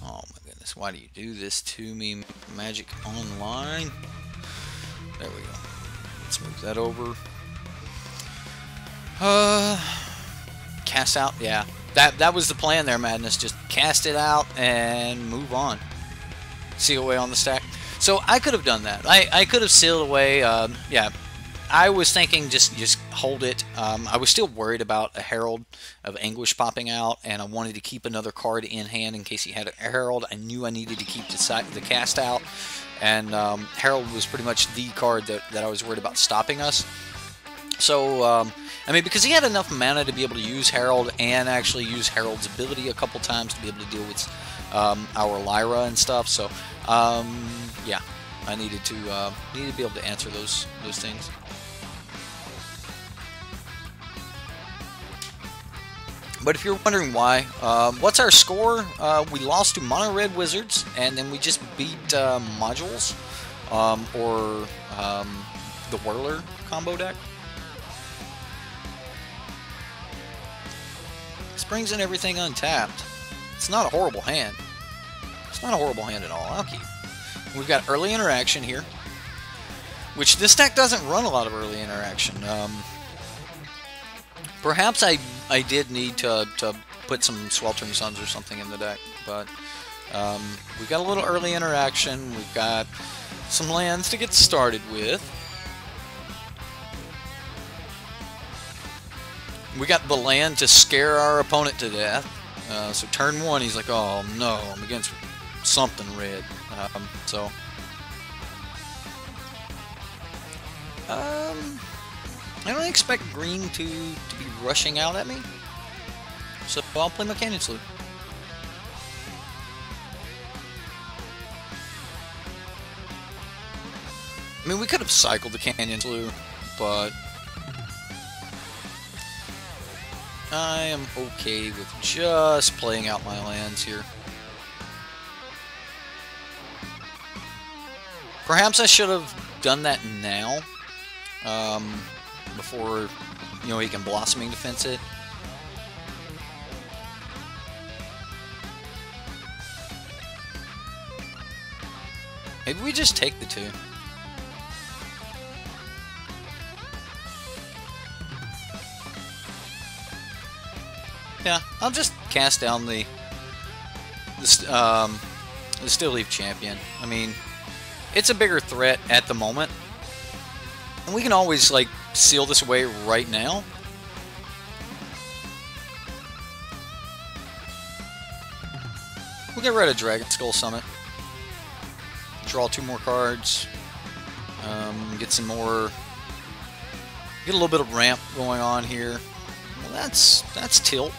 Oh my goodness! Why do you do this to me, Magic Online? There we go. Let's move that over. Cast out. Yeah, that was the plan there, Madness. Just cast it out and move on. Seal away on the stack. So I could have done that. I could have sealed away. Yeah, I was thinking just hold it. I was still worried about a Herald of Anguish popping out, and I wanted to keep another card in hand in case he had a Herald. I knew I needed to keep the cast out, and Herald was pretty much the card that I was worried about stopping us. So, I mean, because he had enough mana to be able to use Herald and actually use Herald's ability a couple times to be able to deal with our Lyra and stuff. So, yeah, I needed to be able to answer those things. But if you're wondering why, what's our score? We lost to Mono Red Wizards, and then we just beat Modules, or the Whirler combo deck. Springs and everything untapped. It's not a horrible hand. It's not a horrible hand at all. I'll keep. We've got early interaction here, which this deck doesn't run a lot of early interaction. Perhaps I did need to put some Sweltering Suns or something in the deck, but we've got a little early interaction. We've got some lands to get started with. We got the land to scare our opponent to death. So turn one, he's like, oh no, I'm against something red. I don't expect green to be rushing out at me. So I'll play my Canyon Slough. I mean, we could have cycled the Canyon Slough, but I am okay with just playing out my lands here. Perhaps I should have done that now, before, you know, he can Blossoming Defense it. Maybe we just take the 2. Yeah, I'll just cast down the Still Leaf Champion. I mean, it's a bigger threat at the moment, and we can always like seal this away right now. We'll get rid of Dragon Skull Summit. Draw 2 more cards. Get some more. Get a little bit of ramp going on here. Well, that's tilt.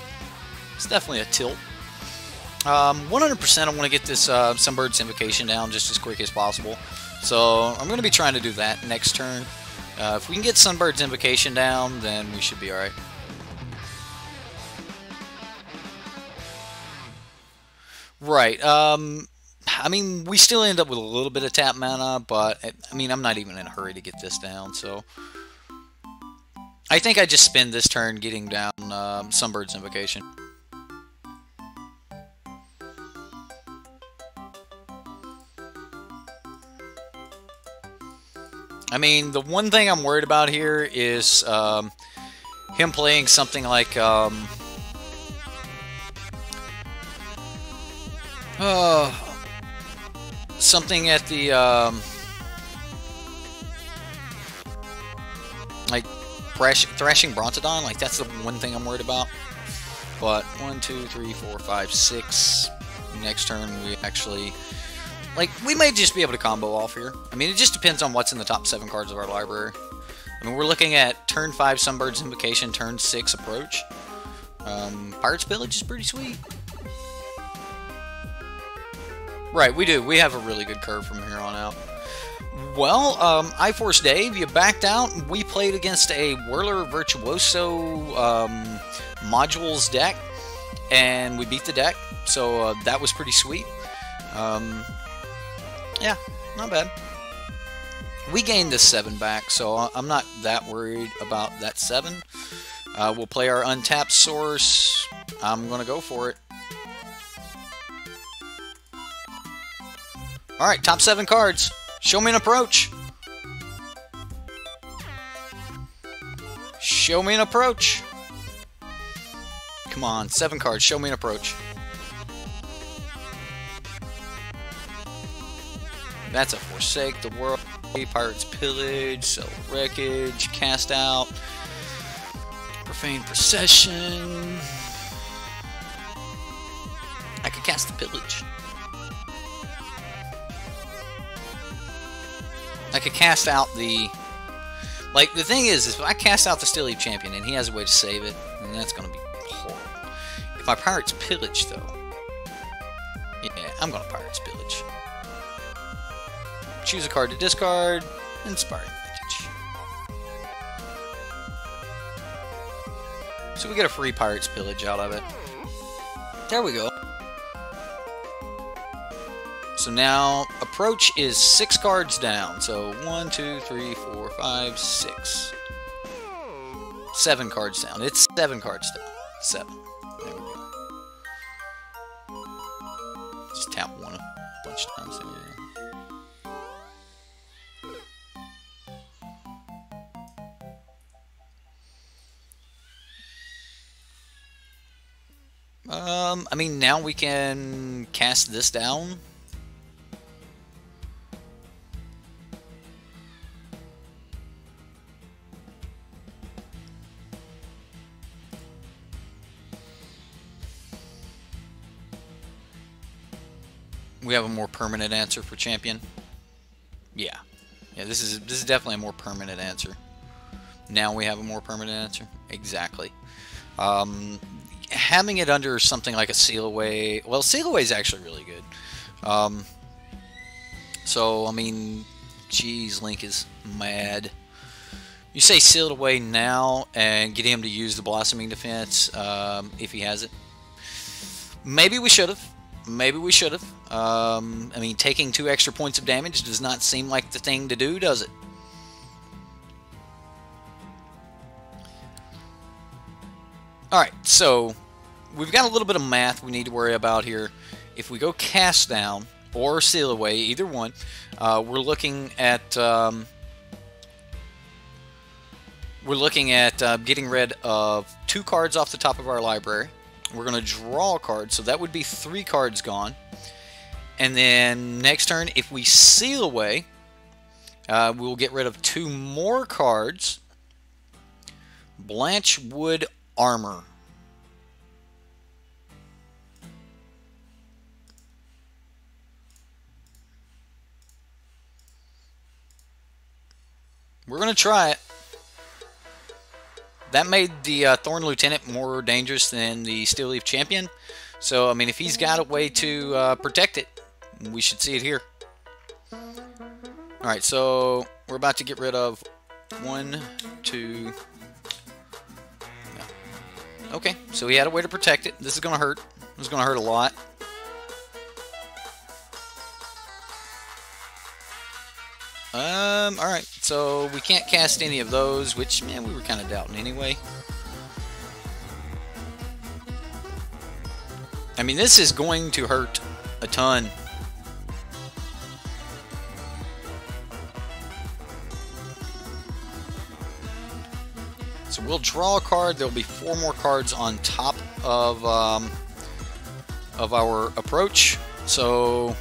It's definitely a tilt. 100% I want to get this Sunbird's Invocation down just as quick as possible. So I'm going to be trying to do that next turn. If we can get Sunbird's Invocation down, then we should be alright. Right. I mean, we still end up with a little bit of tap mana, but I mean, I'm not even in a hurry to get this down, so I think I just spend this turn getting down Sunbird's Invocation. I mean, the one thing I'm worried about here is him playing something like something at the like Thrashing Brontodon. Like, that's the one thing I'm worried about. But 1, 2, 3, 4, 5, 6. Next turn we actually, like, we may just be able to combo off here. I mean, it just depends on what's in the top 7 cards of our library. I mean, we're looking at turn 5 Sunbird's Invocation, turn 6 Approach. Pirate's Pillage is pretty sweet. Right, we do. We have a really good curve from here on out. Well, iForce Dave, you backed out. We played against a Whirler Virtuoso modules deck, and we beat the deck. So that was pretty sweet. Yeah, not bad. We gained this 7 back, so I'm not that worried about that 7. We'll play our untapped source. I'm going to go for it. Alright, top 7 cards. Show me an approach. Show me an approach. Come on, 7 cards. Show me an approach. That's a Forsake the World, Pirate's Pillage, Sell Wreckage, Cast Out, Profane Procession. I could cast the Pillage. I could cast out the... Like, the thing is if I cast out the Steel Leaf Champion and he has a way to save it, then that's going to be horrible. If I Pirate's Pillage, though... Yeah, I'm going to Pirate's Pillage. Choose a card to discard. Inspiring Vintage. So we get a free Pirate's Pillage out of it. There we go. So now, approach is 6 cards down. So 1, 2, 3, 4, 5, 6. 7 cards down. It's 7 cards down. 7. There we go. Just tap 1 a bunch of times. I mean, now we can cast this down. We have a more permanent answer for champion. Yeah, this is definitely a more permanent answer. Now we have a more permanent answer. Exactly. Having it under something like a Seal Away. Well, Seal Away is actually really good. So I mean, geez, Link is mad. You say Seal It Away now and get him to use the Blossoming Defense if he has it. Maybe we should have. Maybe we should have. I mean, taking 2 extra points of damage does not seem like the thing to do, does it? Alright, so we've got a little bit of math we need to worry about here. If we go Cast Down or Seal Away, either one, we're looking at getting rid of 2 cards off the top of our library. We're going to draw a card, so that would be 3 cards gone. And then next turn, if we Seal Away, we'll get rid of 2 more cards. Blanchwood Armor. We're going to try it. That made the Thorn Lieutenant more dangerous than the Steel Leaf Champion. So, I mean, if he's got a way to protect it, we should see it here. Alright, so we're about to get rid of 1, 2... No. Okay, so he had a way to protect it. This is going to hurt. This is going to hurt a lot. Alright, so we can't cast any of those, which, man, we were kind of doubting anyway. I mean, this is going to hurt a ton. So we'll draw a card. There'll be 4 more cards on top of our approach. So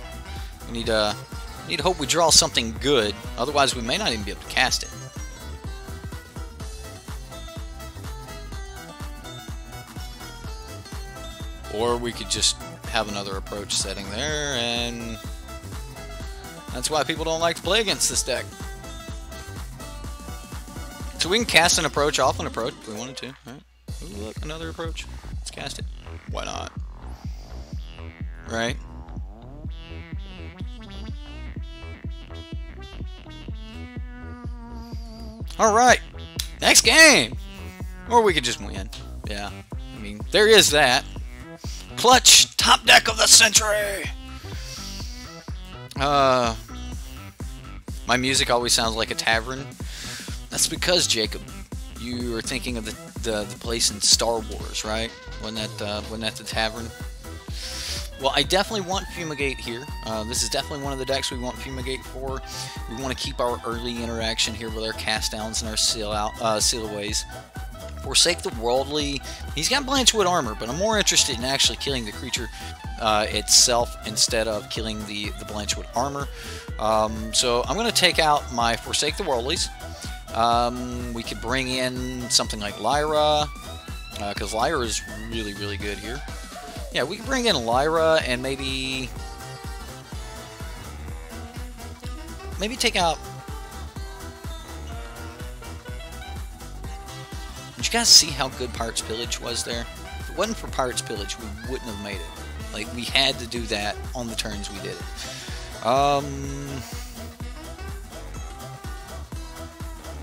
we need to hope we draw something good. Otherwise, we may not even be able to cast it. Or we could just have another approach setting there, and that's why people don't like to play against this deck. So we can cast an approach off an approach if we wanted to. All right. Ooh, look, another approach. Let's cast it. Why not? Right? Alright. Next game! Or we could just win. Yeah. I mean, there is that. Clutch! Top deck of the century! My music always sounds like a tavern. That's because, Jacob, you are thinking of the place in Star Wars, right? Wasn't that the tavern? Well, I definitely want Fumigate here. This is definitely one of the decks we want Fumigate for. We want to keep our early interaction here with our cast downs and our seal aways. Forsake the Worldly. He's got Blanchwood armor, but I'm more interested in actually killing the creature itself instead of killing the Blanchwood armor. So I'm going to take out my Forsake the Worldlies. We could bring in something like Lyra, because Lyra is really, really good here. Yeah, we could bring in Lyra and maybe take out... Did you guys see how good Pirate's Pillage was there? If it wasn't for Pirate's Pillage, we wouldn't have made it. Like, we had to do that on the turns we did it.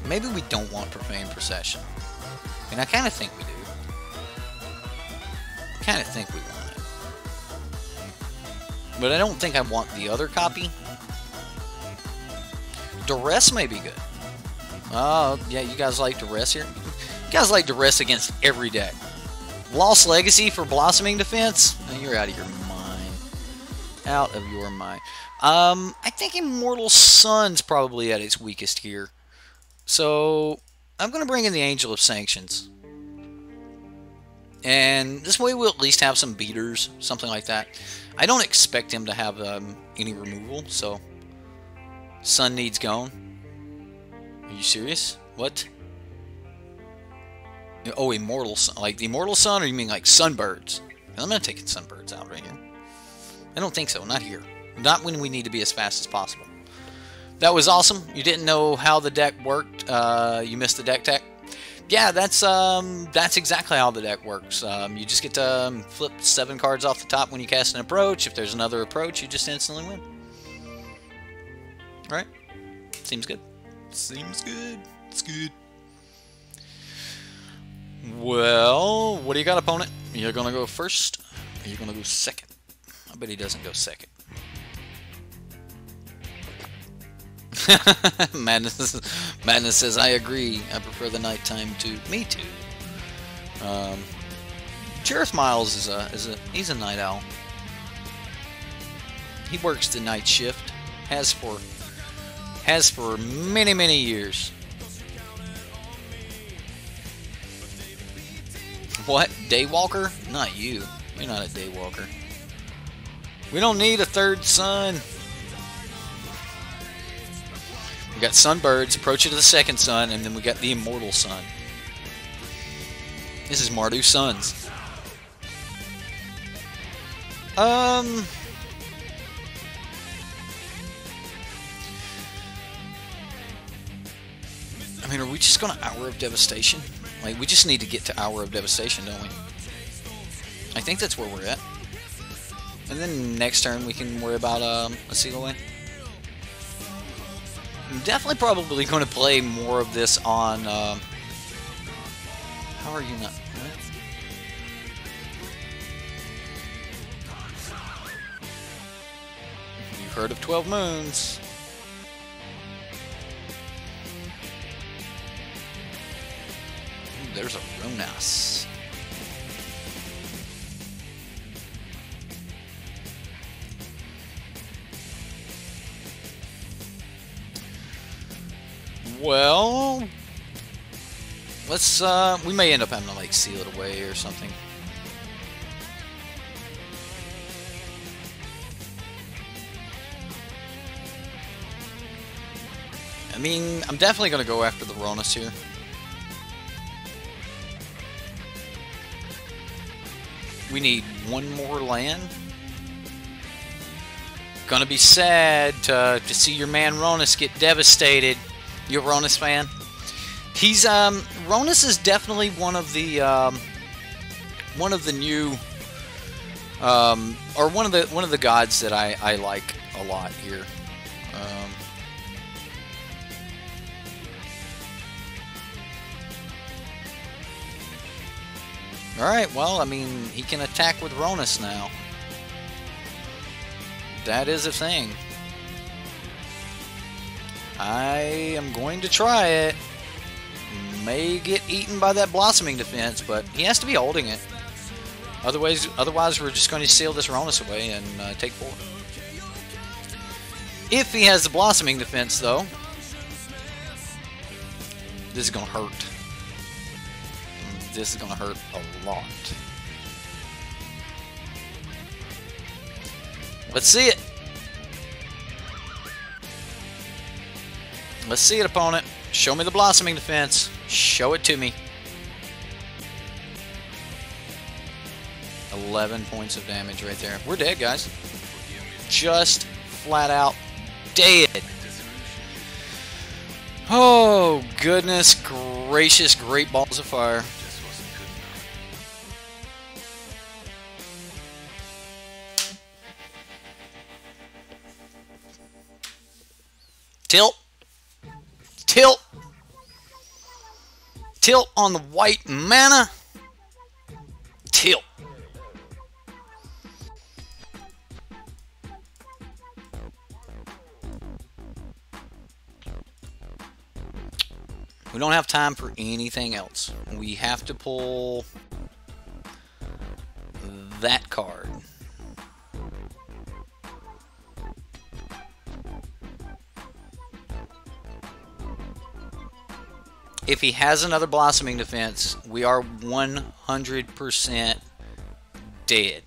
Maybe we don't want Profane Procession. And I kind of think we do. Kind of think we want it. But I don't think I want the other copy. Duress may be good. Oh, yeah, you guys like Duress here? You guys like Duress against every deck. Lost Legacy for Blossoming Defense? Oh, you're out of your mind. Out of your mind. I think Immortal Sun's probably at its weakest here. So, I'm going to bring in the Angel of Sanctions. And this way we'll at least have some beaters, something like that. I don't expect him to have any removal, so... Sun needs gone. Are you serious? What? Oh, Immortal Sun. Like the Immortal Sun, or you mean like Sunbirds? I'm going to take Sunbirds out right here. I don't think so. Not here. Not when we need to be as fast as possible. That was awesome. You didn't know how the deck worked. You missed the deck tech. Yeah, that's exactly how the deck works. You just get to flip 7 cards off the top when you cast an approach. If there's another approach, you just instantly win. Right? Seems good. Seems good. It's good. Well, what do you got, opponent? You're going to go first, or you're going to go second? I bet he doesn't go second. Madness says, I agree. I prefer the nighttime to... Me too. Jareth Miles he's a night owl. He works the night shift. Has for many, many years. What? Daywalker? Not you. You're not a Daywalker. We don't need a third sun. We got Sunbirds, approach it to the second sun, and then we got the Immortal Sun. This is Mardu Suns. I mean, are we just going to Hour of Devastation? Like, we just need to get to Hour of Devastation, don't we? I think that's where we're at. And then next turn we can worry about a seal away. I'm definitely probably going to play more of this on... how are you not... What? You've heard of 12 Moons. Ooh, there's a Ronas. Well, let's, we may end up having to, like, seal it away or something. I mean, I'm definitely going to go after the Ronus here. We need one more land. Gonna be sad to see your man Ronus get devastated. You a Ronus fan? He's Ronus is definitely one of the new or one of the gods that I like a lot here. Alright, well, I mean, he can attack with Ronus now. That is a thing. I am going to try it. May get eaten by that Blossoming Defense, but he has to be holding it. Otherwise we're just going to seal this Ronus away and take 4. If he has the Blossoming Defense, though, this is going to hurt. This is going to hurt a lot. Let's see it. Let's see it, opponent. Show me the Blossoming Defense. Show it to me. 11 points of damage right there. We're dead, guys. Just flat out dead. Oh, goodness gracious, great balls of fire. Tilt. Tilt. Tilt on the white mana. Tilt. We don't have time for anything else. We have to pull that card. If he has another Blossoming Defense, we are 100% dead.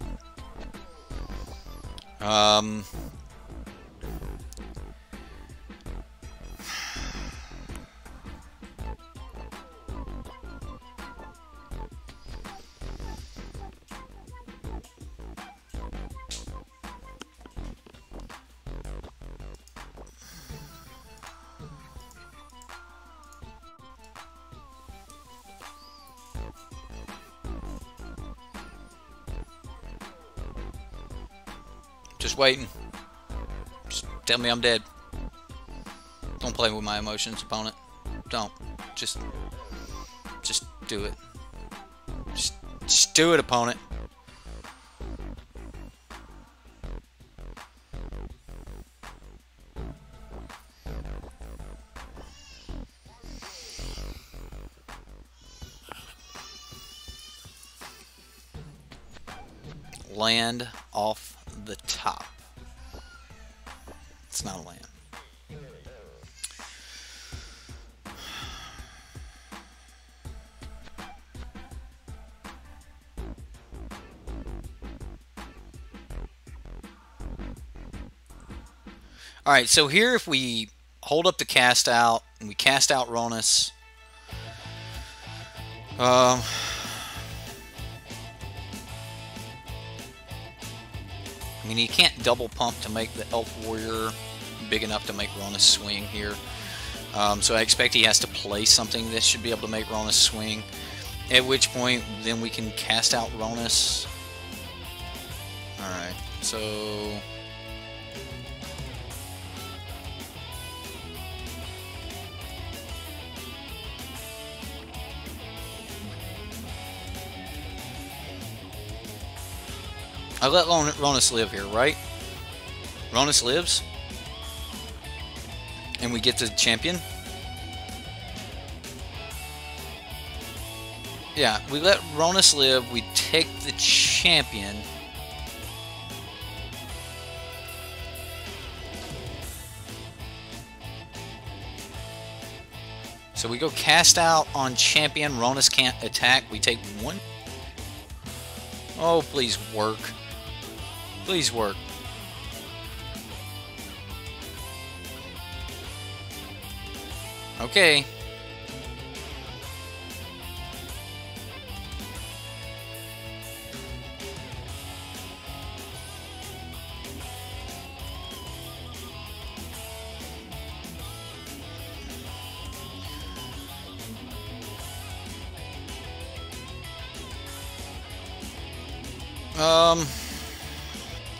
Just waiting. Just tell me I'm dead. Don't play with my emotions, opponent. Don't. Just do it. Just do it, opponent. Land off the top. It's not a land. Alright, so here if we hold up the cast out and we cast out Ronus, I mean, you can't double pump to make the Elf Warrior big enough to make Ronus swing here. So I expect he has to play something that should be able to make Ronus swing. At which point, then we can cast out Ronus. Alright, so... I let Ronus live here, right? Ronus lives. And we get the champion. Yeah, we let Ronus live. We take the champion. So we go cast out on champion. Ronus can't attack. We take 1. Oh, please work. Please work. Okay.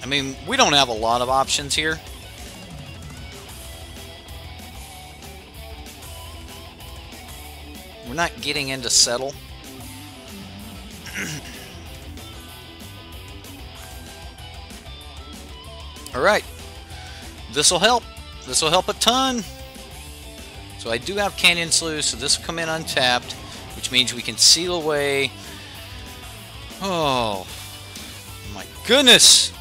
I mean, we don't have a lot of options here. We're not getting into settle. Alright. This will help. This will help a ton. So I do have Canyon Sluice, so this will come in untapped, which means we can seal away. Oh, my goodness.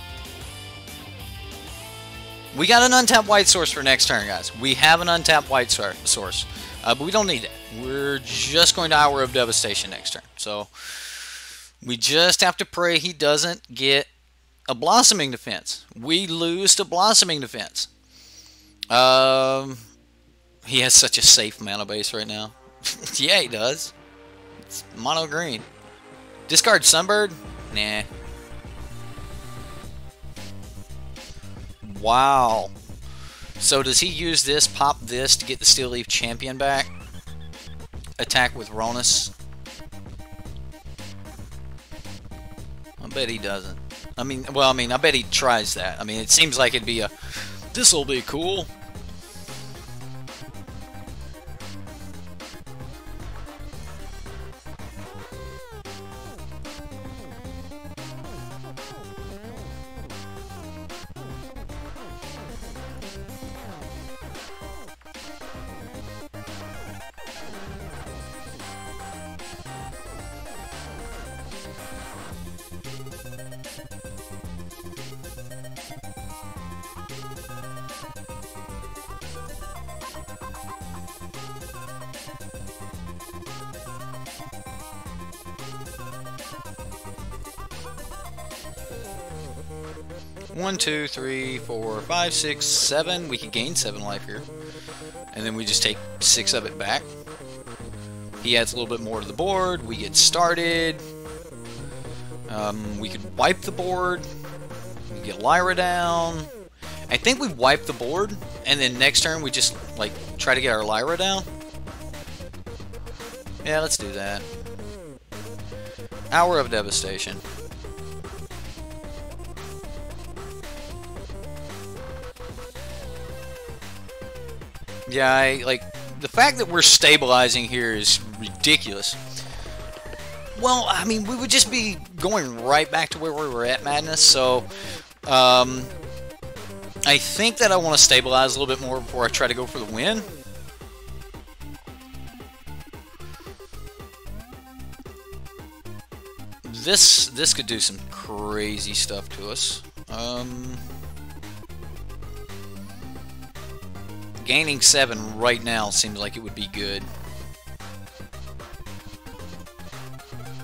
We got an untapped white source for next turn, guys. We have an untapped white source. But we don't need it. We're just going to Hour of Devastation next turn. So we just have to pray he doesn't get a Blossoming Defense. We lose to Blossoming Defense. He has such a safe mana base right now. Yeah, he does. It's mono green. Discard Sunbird? Nah. Wow. So does he use this, pop this to get the Steel Leaf Champion back? Attack with Ronus? I bet he doesn't. I mean, well, I bet he tries that. I mean, it seems like it'd be a, this'll be cool. One, two, three, 4, 5, 6, 7. We can gain 7 life here. And then we just take 6 of it back. He adds a little bit more to the board. We get started. We could wipe the board. We get Lyra down. I think we wipe the board. And then next turn we just, like, try to get our Lyra down. Yeah, let's do that. Hour of Devastation. Yeah, like, the fact that we're stabilizing here is ridiculous. Well, I mean, we would just be going right back to where we were at Madness, so I think that I want to stabilize a little bit more before I try to go for the win. This could do some crazy stuff to us. Gaining 7 right now seems like it would be good.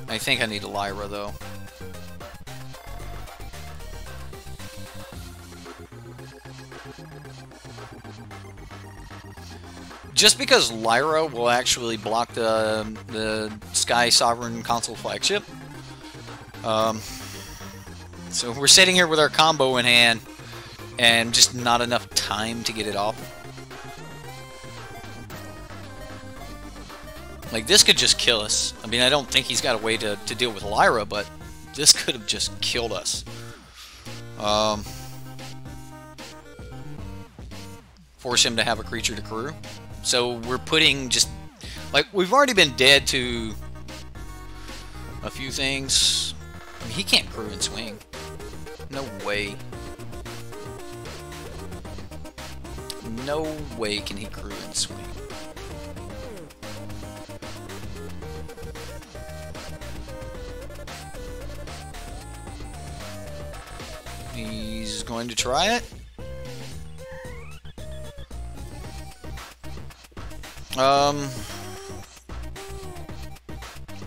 I think I need a Lyra, though. Just because Lyra will actually block the Sky Sovereign console flagship. So we're sitting here with our combo in hand, and just not enough time to get it off. Like, this could just kill us. I mean, I don't think he's got a way to deal with Lyra, but this could have just killed us. Force him to have a creature to crew. So we're putting just... Like, we've already been dead to a few things. I mean, he can't crew and swing. No way. No way can he crew and swing. He's going to try it.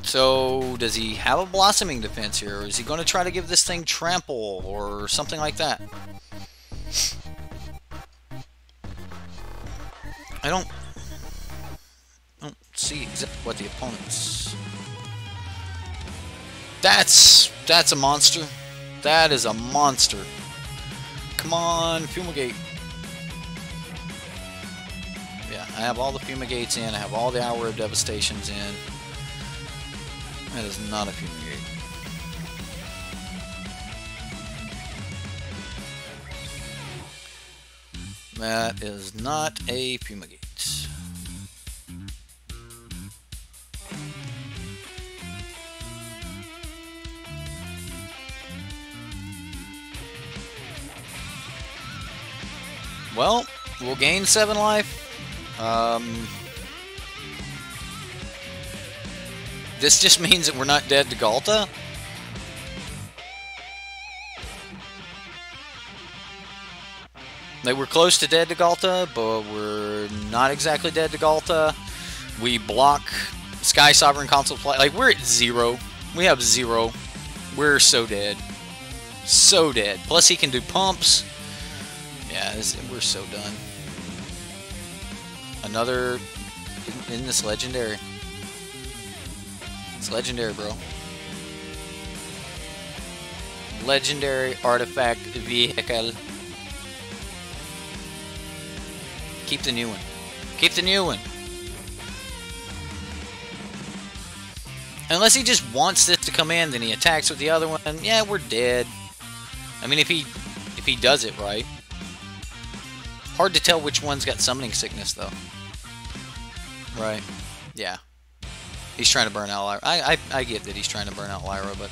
So, does he have a blossoming defense here? Or is he going to try to give this thing trample or something like that? I don't see exactly what the opponent's... That's a monster. That is a monster. Come on, Fumigate. Yeah, I have all the Fumigates in. I have all the Hour of Devastations in. That is not a Fumigate. That is not a Fumigate. Well, we'll gain 7 life. This just means that we're not dead to Galta. Like, we're close to dead to Galta, but we're not exactly dead to Galta. We block Sky Sovereign Console Flight. Like, we're at 0. We have 0. We're so dead. So dead. Plus, he can do pumps. Yeah, we're so done. Another in this legendary. It's legendary, bro. Legendary artifact vehicle. Keep the new one. Keep the new one. Unless he just wants this to come in, then he attacks with the other one. Yeah, we're dead. I mean, if he does it right. Hard to tell which one's got summoning sickness, though. Right. Yeah. He's trying to burn out Lyra. I get that he's trying to burn out Lyra, but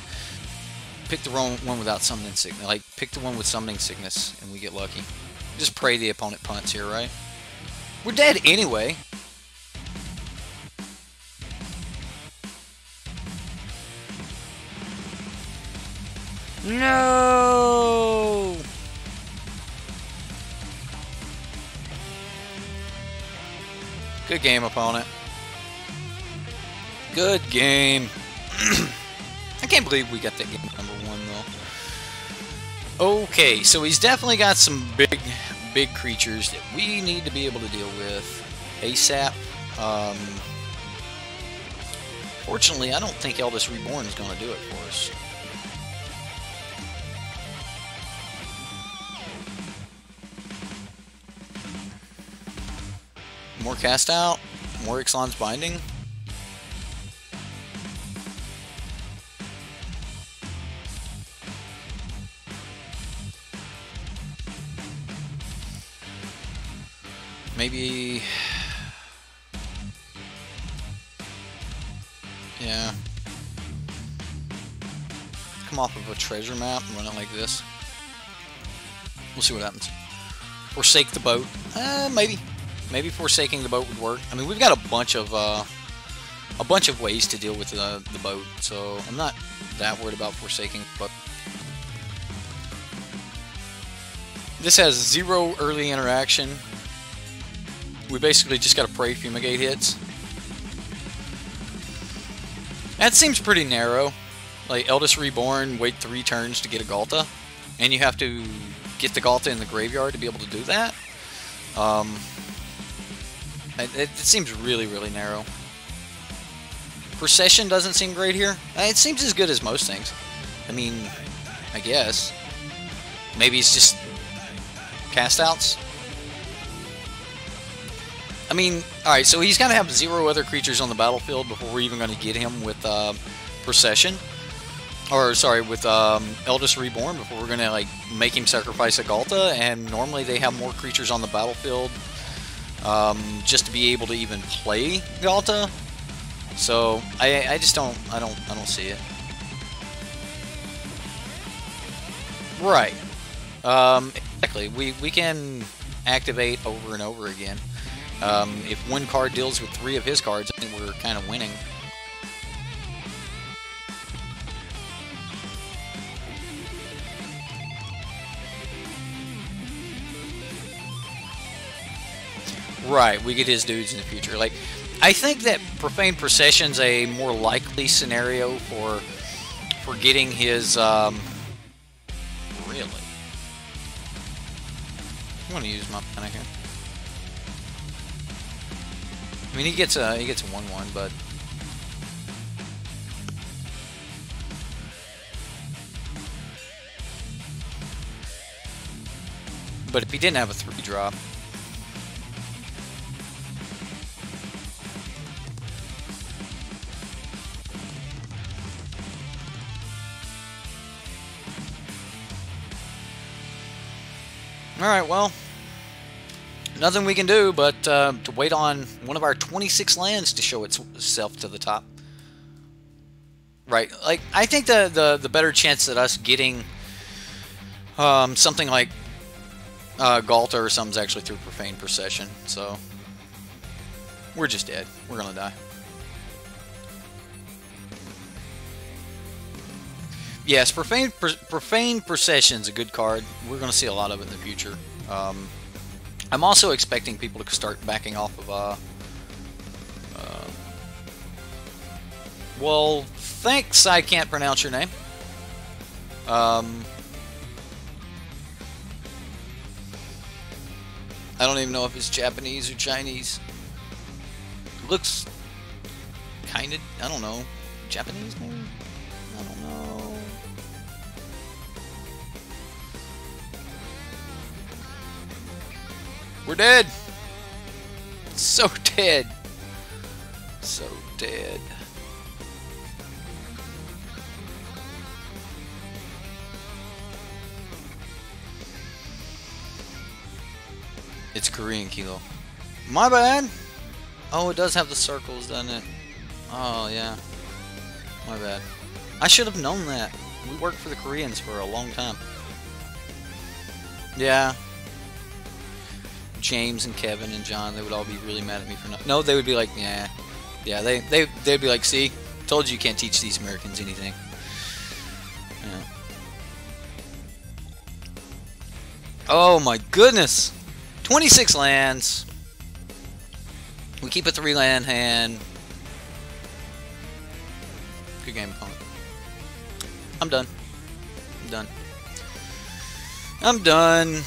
pick the wrong one without summoning sickness. Like, pick the one with summoning sickness, and we get lucky. Just pray the opponent punts here, right? We're dead anyway. No! Good game, opponent. Good game. I can't believe we got that game number 1, though. Okay, so he's definitely got some big creatures that we need to be able to deal with ASAP. Fortunately, I don't think Eldest Reborn is going to do it for us. More cast out, more Ixalan's Binding. Maybe... Yeah. Come off of a treasure map and run it like this. We'll see what happens. Forsake the boat. Maybe. Maybe forsaking the boat would work. I mean, we've got a bunch of ways to deal with the boat, so I'm not that worried about forsaking. But this has 0 early interaction. We basically just got to pray Fumigate hits. That seems pretty narrow. Like, Eldest Reborn, wait 3 turns to get a Galta, and you have to get the Galta in the graveyard to be able to do that. It seems really, really narrow. Procession doesn't seem great here. It seems as good as most things. I mean, I guess. Maybe it's just cast outs. I mean, alright, so he's going to have 0 other creatures on the battlefield before we're even going to get him with Procession. Or, sorry, with Eldest Reborn before we're going to, like, make him sacrifice a Galta. And normally they have more creatures on the battlefield just to be able to even play Galta. So I just don't see it. Right. Exactly. We can activate over and over again. If one card deals with 3 of his cards, I think we're kind of winning. Right, we get his dudes in the future. Like, I think that Profane Procession's a more likely scenario for getting his, really? I want to use my mana here. I mean, he gets a 1/1, but if he didn't have a 3-drop, alright, well, nothing we can do but to wait on one of our 26 lands to show itself to the top. Right, like, I think the better chance at us getting something like Galta or something's actually through Profane Procession, so we're just dead. We're gonna die. Yes, Profane Procession's a good card. We're gonna see a lot of it in the future. I'm also expecting people to start backing off of well, thanks, I can't pronounce your name. I don't even know if it's Japanese or Chinese. Looks kind of, I don't know, Japanese maybe? I don't know. We're dead! So dead. So dead. It's Korean Kilo. My bad! Oh, it does have the circles, doesn't it? Oh, yeah. My bad. I should have known that. We worked for the Koreans for a long time. Yeah. James and Kevin and John, they would all be really mad at me for not... No, they would be like, yeah. Yeah, they'd be like, see? Told you you can't teach these Americans anything. Yeah. Oh my goodness! 26 lands. We keep a 3-land hand. Good game, opponent. I'm done. I'm done. I'm done.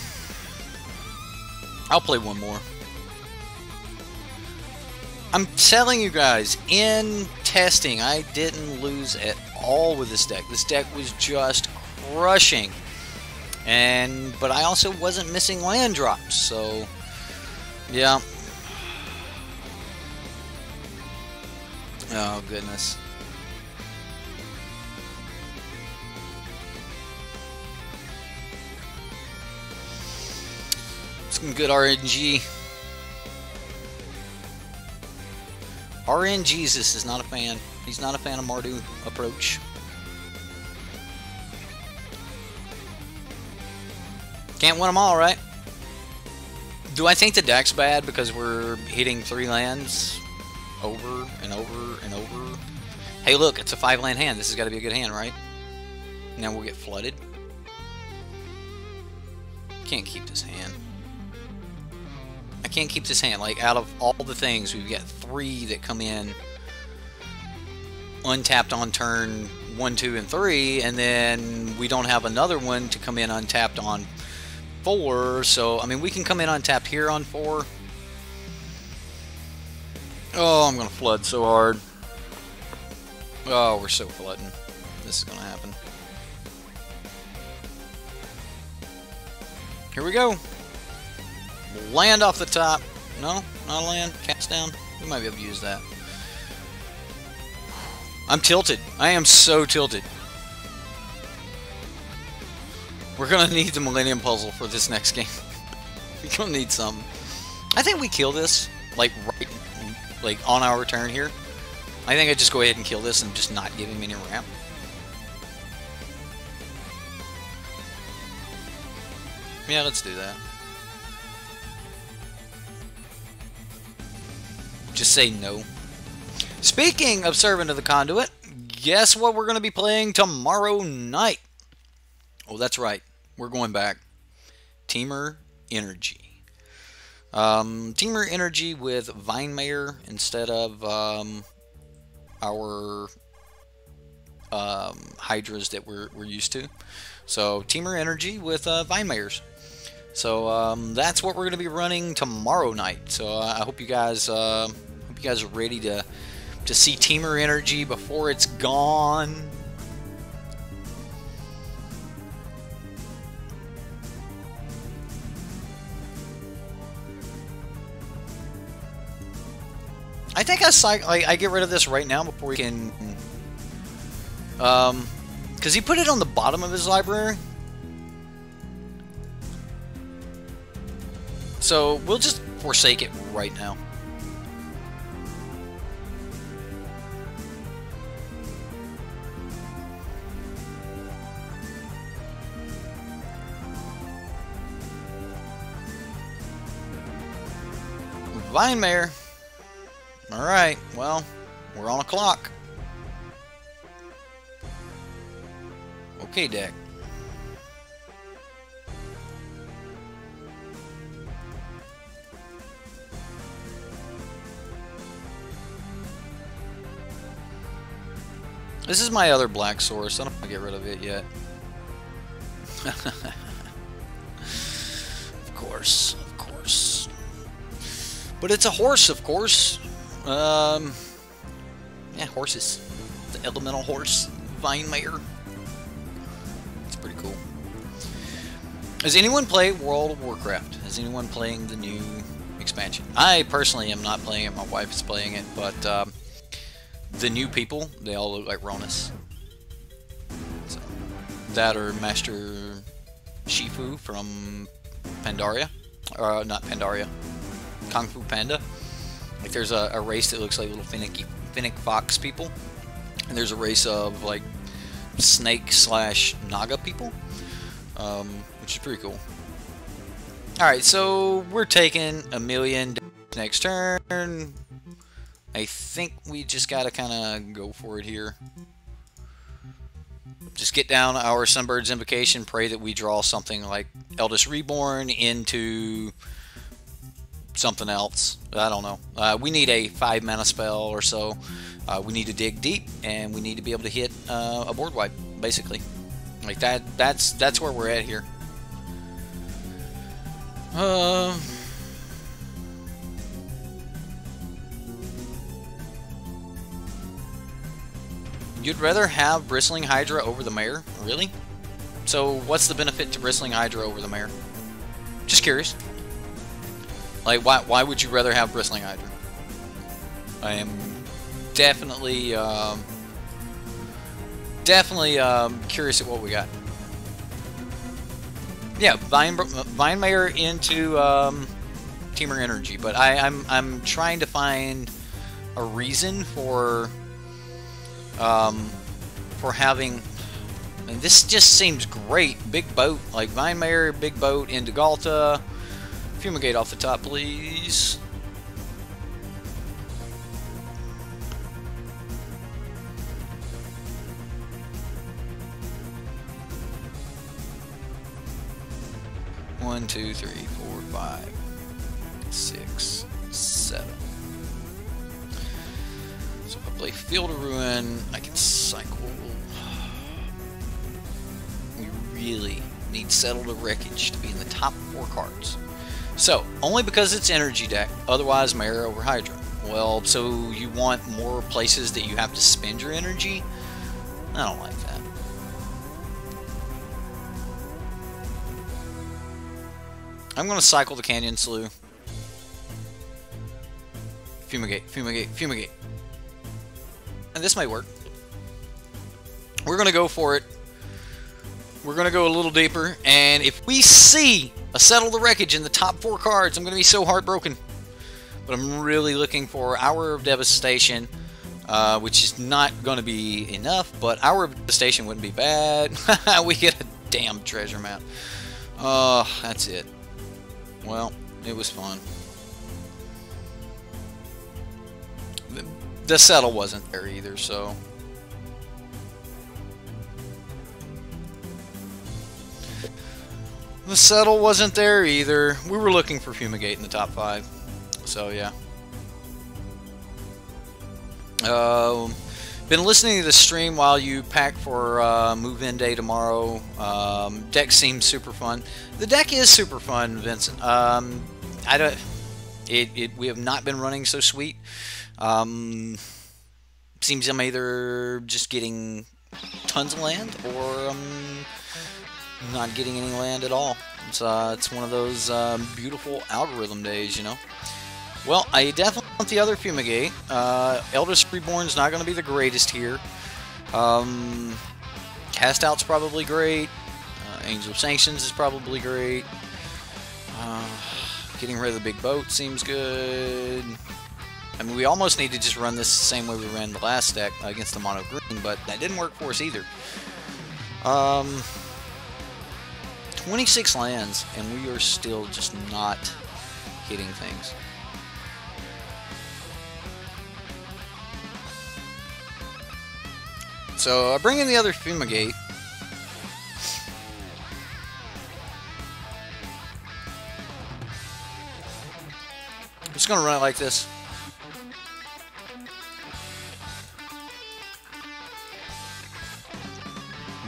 I'll play one more. I'm telling you guys, in testing, I didn't lose at all with this deck. This deck was just crushing. But I also wasn't missing land drops, so yeah. Oh goodness. Some good RNG. RNGesus is not a fan. He's not a fan of Mardu approach. Can't win them all, right? Do I think the deck's bad because we're hitting 3 lands over and over and over? Hey, look, it's a 5-land hand. This has got to be a good hand, right? Now we'll get flooded. Can't keep this hand. I can't keep this hand. Like, out of all the things, we've got 3 that come in untapped on turn 1, 2, and 3, and then we don't have another one to come in untapped on 4, so, I mean, we can come in untapped here on 4. Oh, I'm going to flood so hard. Oh, we're so flooding. This is going to happen. Here we go. Land off the top. No, not a land. Cast down. We might be able to use that. I'm tilted. I am so tilted. We're gonna need the Millennium Puzzle for this next game. We're gonna need some. I think we kill this, like, on our turn here. I think I just go ahead and kill this and just not give him any ramp. Yeah, let's do that. Just say no. Speaking of Servant of the Conduit, guess what we're going to be playing tomorrow night? Oh, that's right. We're going back. Teamer Energy. Teamer Energy with Vinemayer instead of our Hydras that we're used to. So Teamer Energy with Vinemayers. So that's what we're going to be running tomorrow night. So I hope you guys are ready to see Teamer Energy before it's gone. I think I get rid of this right now before we can, because he put it on the bottom of his library. So we'll just forsake it right now. Vinemare. Alright, well, we're on a clock. Okay, deck. This is my other black source. I don't want to get rid of it yet. Of course, of course. But it's a horse, of course. Yeah, horses. The elemental horse, Vinemare. It's pretty cool. Does anyone play World of Warcraft? Is anyone playing the new expansion? I personally am not playing it. My wife is playing it, but the new people, they all look like Ronus. So, that or Master Shifu from Pandaria. Not Pandaria. Kung Fu Panda. Like there's a race that looks like little Finnick Fox people, and there's a race of like snake / Naga people, which is pretty cool. Alright, so we're taking $1 million next turn. I think we just gotta kinda go for it here. Just get down our Sunbird's Invocation, pray that we draw something like Eldest Reborn into something else. I don't know. We need a 5 mana spell or so. We need to dig deep, and we need to be able to hit a board wipe, basically. Like that's where we're at here. You'd rather have Bristling Hydra over the Mare? Really? So what's the benefit to Bristling Hydra over the Mare? Just curious. Like, why would you rather have Bristling Hydra? I am definitely curious at what we got. Yeah, Vinemare into Teamer Energy, but I'm trying to find a reason for having. And this just seems great. Big boat, like Vinemare, big boat into Galta. Fumigate off the top, please. One, two, 3, 4, 5, 6, 7. So if I play Field of Ruin, I can cycle. We really need Settle the Wreckage to be in the top 4 cards. So, only because it's energy deck, otherwise Mare over Hydra. Well, so you want more places that you have to spend your energy? I don't like that. I'm going to cycle the Canyon Slough. Fumigate, Fumigate, Fumigate. And this may work. We're going to go for it. We're going to go a little deeper, and if we see a Settle the Wreckage in the top 4 cards, I'm going to be so heartbroken. But I'm really looking for Hour of Devastation, which is not going to be enough, but Hour of Devastation wouldn't be bad. We get a damn treasure map. Oh, that's it. Well, it was fun. The Settle wasn't there either, so... The Settle wasn't there either. We were looking for Fumigate in the top 5. So, yeah. Been listening to the stream while you pack for move-in day tomorrow. Deck seems super fun. The deck is super fun, Vincent. We have not been running so sweet. Seems I'm either just getting tons of land or not getting any land at all. It's one of those beautiful algorithm days, you know. Well, I definitely want the other Fumigate. Eldest Reborn's not going to be the greatest here. Cast Out's probably great. Angel of Sanctions is probably great. Getting rid of the big boat seems good. I mean, we almost need to just run this the same way we ran the last deck against the mono green, but that didn't work for us either. 26 lands, and we are still just not hitting things. So I bring in the other Fumigate. I'm just going to run it like this.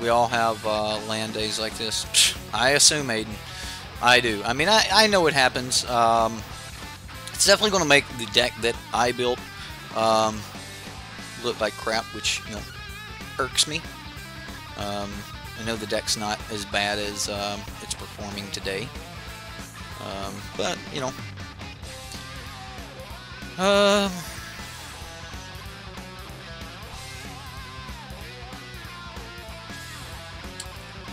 We all have land days like this. Psh, I assume, Aiden. I do. I mean, I know what happens. It's definitely going to make the deck that I built look like crap, which, you know, irks me. I know the deck's not as bad as it's performing today. But, you know.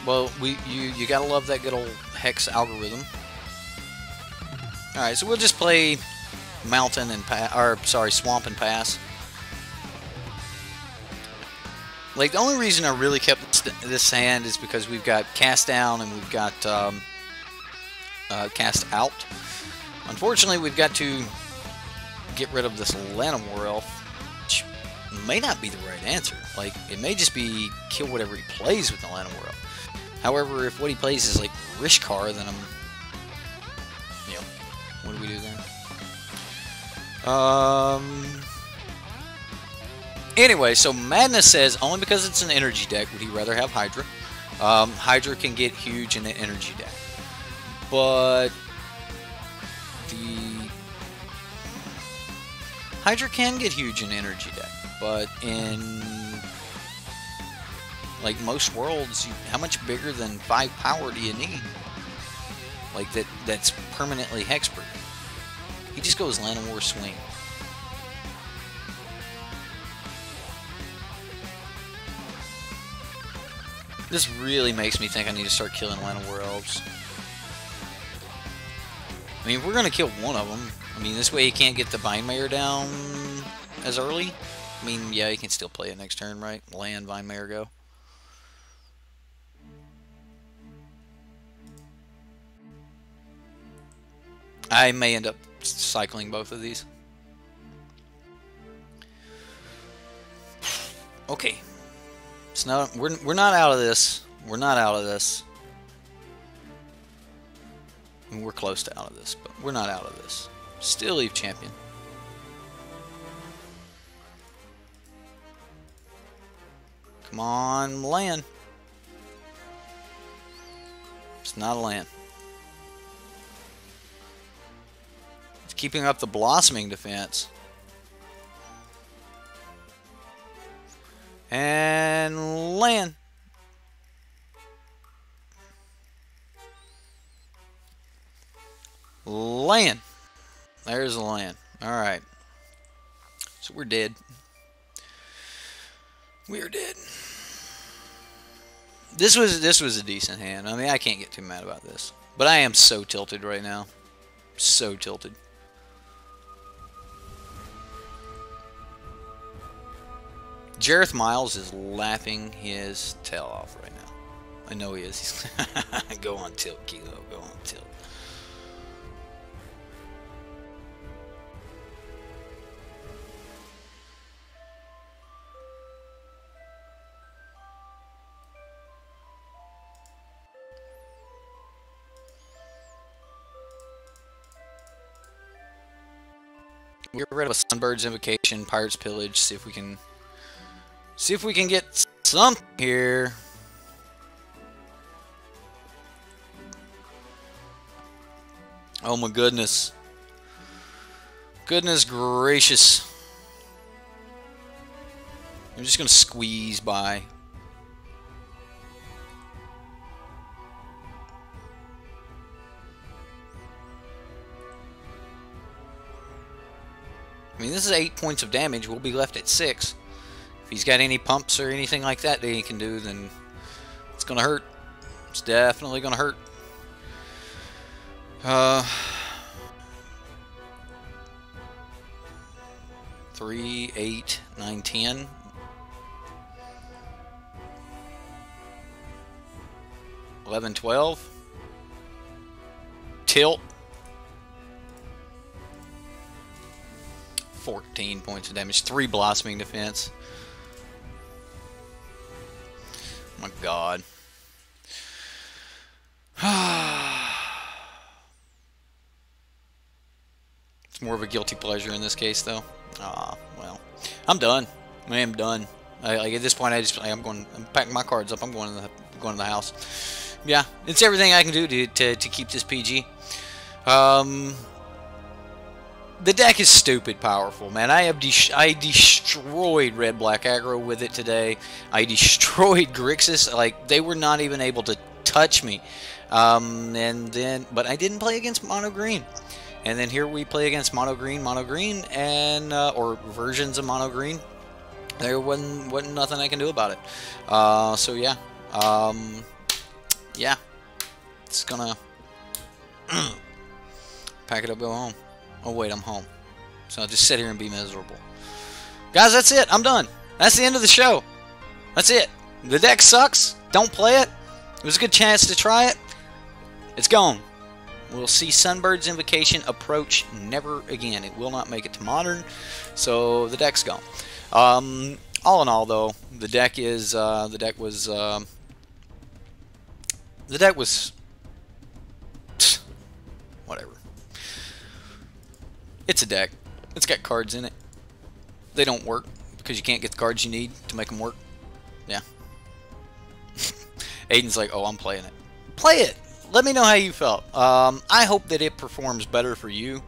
Well, you gotta love that good old hex algorithm. All right, so we'll just play mountain and swamp and pass. Like, the only reason I really kept this hand is because we've got cast down and we've got cast out. Unfortunately, we've got to get rid of this Llanowar Elf, which may not be the right answer. Like, it may just be kill whatever he plays with the Llanowar Elf. However, if what he plays is like Rishkar, then you know, what do we do then? Anyway, so Madness says, only because it's an energy deck would he rather have Hydra. Hydra can get huge in an energy deck. But the Hydra can get huge in energy deck, but in like most worlds, how much bigger than 5 power do you need? Like that's permanently hexproof. He just goes Llanowar swing. This really makes me think I need to start killing Llanowar Elves. I mean, if we're going to kill one of them, I mean, this way he can't get the Vine-Mayor down as early. I mean, yeah, he can still play it next turn, right? Land, Vine-Mayor, go. I may end up cycling both of these. Okay. It's not, we're not out of this. We're not out of this. I mean, we're close to out of this, but we're not out of this. Still leave champion. Come on, land. It's not a land. It's keeping up the blossoming defense. And land. Land. There's the land. Alright. So we're dead. We're dead. This was a decent hand. I mean, I can't get too mad about this. But I am so tilted right now. So tilted. Jareth Miles is laughing his tail off right now. I know he is. Go on tilt, Kilo. Go on tilt. We'll get rid of a Sunbird's Invocation, Pirate's Pillage, see if we can get something here. Oh my goodness. Goodness gracious. I'm just gonna squeeze by. I mean, this is 8 points of damage. We'll be left at 6. If he's got any pumps or anything like that he can do, then it's gonna hurt. It's definitely gonna hurt. 3, 8, 9, 10. $11, $12. Tilt. 14 points of damage. 3 blossoming defense. Oh my god. It's more of a guilty pleasure in this case, though. Well, I'm done. I am done. Like at this point, I'm packing my cards up. I'm going to the house. Yeah, it's everything I can do to keep this PG. The deck is stupid powerful, man. I destroyed red black aggro with it today. I destroyed Grixis. Like, they were not even able to touch me. But I didn't play against mono green. And then here we play against mono green, and or versions of mono green. There wasn't nothing I can do about it. So yeah, yeah, it's gonna pack it up, go home. Oh wait, I'm home. So I'll just sit here and be miserable. Guys, that's it. I'm done. That's the end of the show. That's it. The deck sucks. Don't play it. It was a good chance to try it. It's gone. We'll see Sunbird's Invocation approach never again. It will not make it to Modern, so the deck's gone. All in all, though, the deck was whatever. It's a deck. It's got cards in it. They don't work because you can't get the cards you need to make them work. Yeah. Aiden's like, oh, I'm playing it. Play it. Let me know how you felt. I hope that it performs better for you.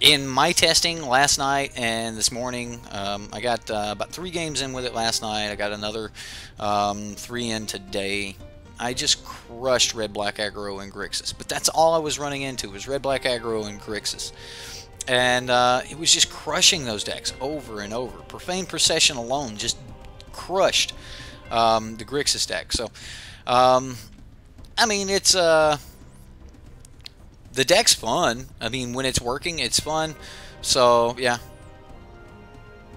In my testing last night and this morning, I got about 3 games in with it last night. I got another 3 in today. I just crushed red black aggro and Grixis, but that's all I was running into was red black aggro and Grixis, and it was just crushing those decks over and over. Profane Procession alone just crushed the Grixis deck. So I mean, it's the deck's fun. I mean, when it's working, it's fun. So yeah,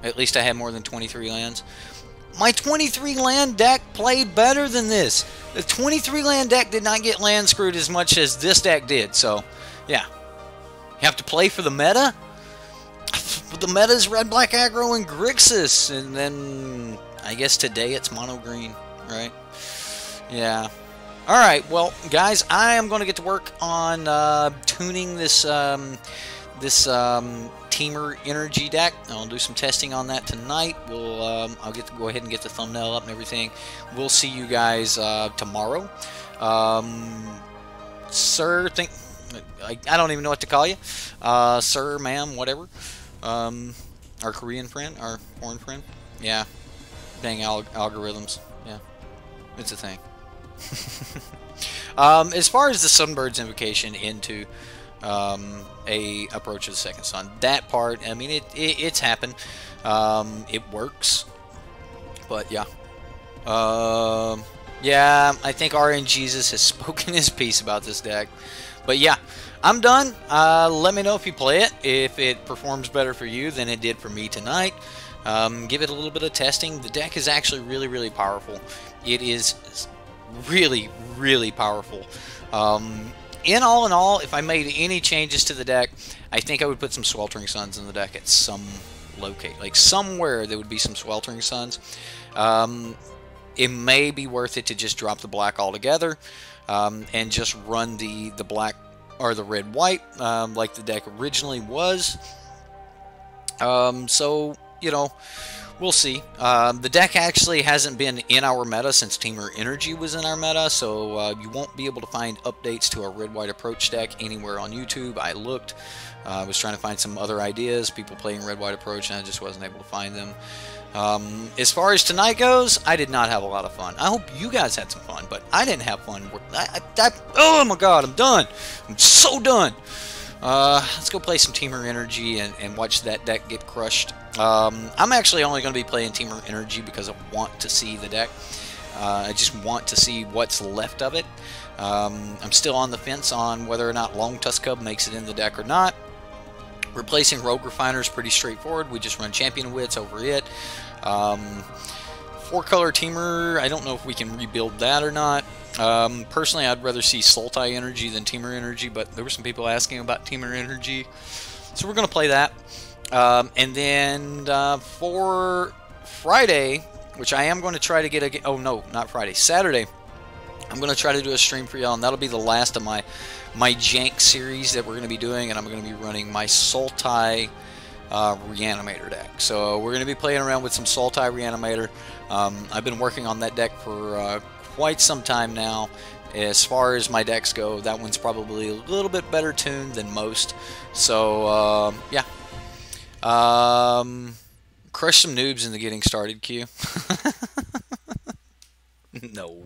at least I had more than 23 lands. My 23 land deck played better than this. The 23 land deck did not get land screwed as much as this deck did. So, yeah. You have to play for the meta? The meta is red, black, aggro, and Grixis. And then, I guess today it's mono green, right? Yeah. Alright, well, guys, I am going to get to work on tuning this Teamer Energy deck. I'll do some testing on that tonight. I'll get to go ahead and get the thumbnail up and everything. We'll see you guys tomorrow. Sir, I don't even know what to call you. Sir, ma'am, whatever. Our Korean friend, our foreign friend. Yeah, dang algorithms. Yeah, it's a thing. As far as the Sunbird's Invocation into a Approach of the Second Sun, that part, I mean, it's happened. It works, but yeah. Yeah, I think RNGesus has spoken his piece about this deck. But yeah, I'm done. Let me know if you play it, if it performs better for you than it did for me tonight. Give it a little bit of testing. The deck is actually really, really powerful. It is really, really powerful. In all, if I made any changes to the deck, I think I would put some Sweltering Suns in the deck at some locate. Like, somewhere there would be some Sweltering Suns. It may be worth it to just drop the black altogether, and just run the black or the red-white, like the deck originally was. So, you know, we'll see. The deck actually hasn't been in our meta since Teamer Energy was in our meta, so you won't be able to find updates to our red-white approach deck anywhere on YouTube. I looked. I was trying to find some other ideas, people playing red-white approach, and I just wasn't able to find them. As far as tonight goes, I did not have a lot of fun. I hope you guys had some fun, but I didn't have fun. Oh my god, I'm done. I'm so done. Let's go play some Teamer Energy and watch that deck get crushed. I'm actually only going to be playing Teamer Energy because I want to see the deck. I just want to see what's left of it. I'm still on the fence on whether or not Long Tusk Cub makes it in the deck or not. Replacing Rogue Refiner is pretty straightforward. We just run Champion Wits over it. 4-color Teamer, I don't know if we can rebuild that or not. Personally, I'd rather see Sultai Energy than Teamer Energy, but there were some people asking about Teamer Energy. So we're going to play that. And then for Friday, which I am going to try to get a... Oh, no, not Friday. Saturday, I'm going to try to do a stream for y'all, and that'll be the last of my Jank series that we're going to be doing, and I'm going to be running my Sultai Reanimator deck. So we're going to be playing around with some Sultai Reanimator. I've been working on that deck for quite some time now. As far as my decks go, that one's probably a little bit better tuned than most. So, yeah. Crush some noobs into getting started, Q. No.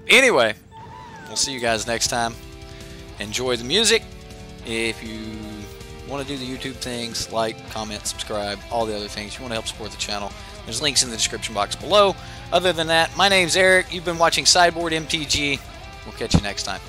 Anyway, we'll see you guys next time. Enjoy the music. If you want to do the YouTube things, like, comment, subscribe, all the other things, you want to help support the channel, there's links in the description box below. Other than that, my name's Eric. You've been watching SideboardMTG. We'll catch you next time.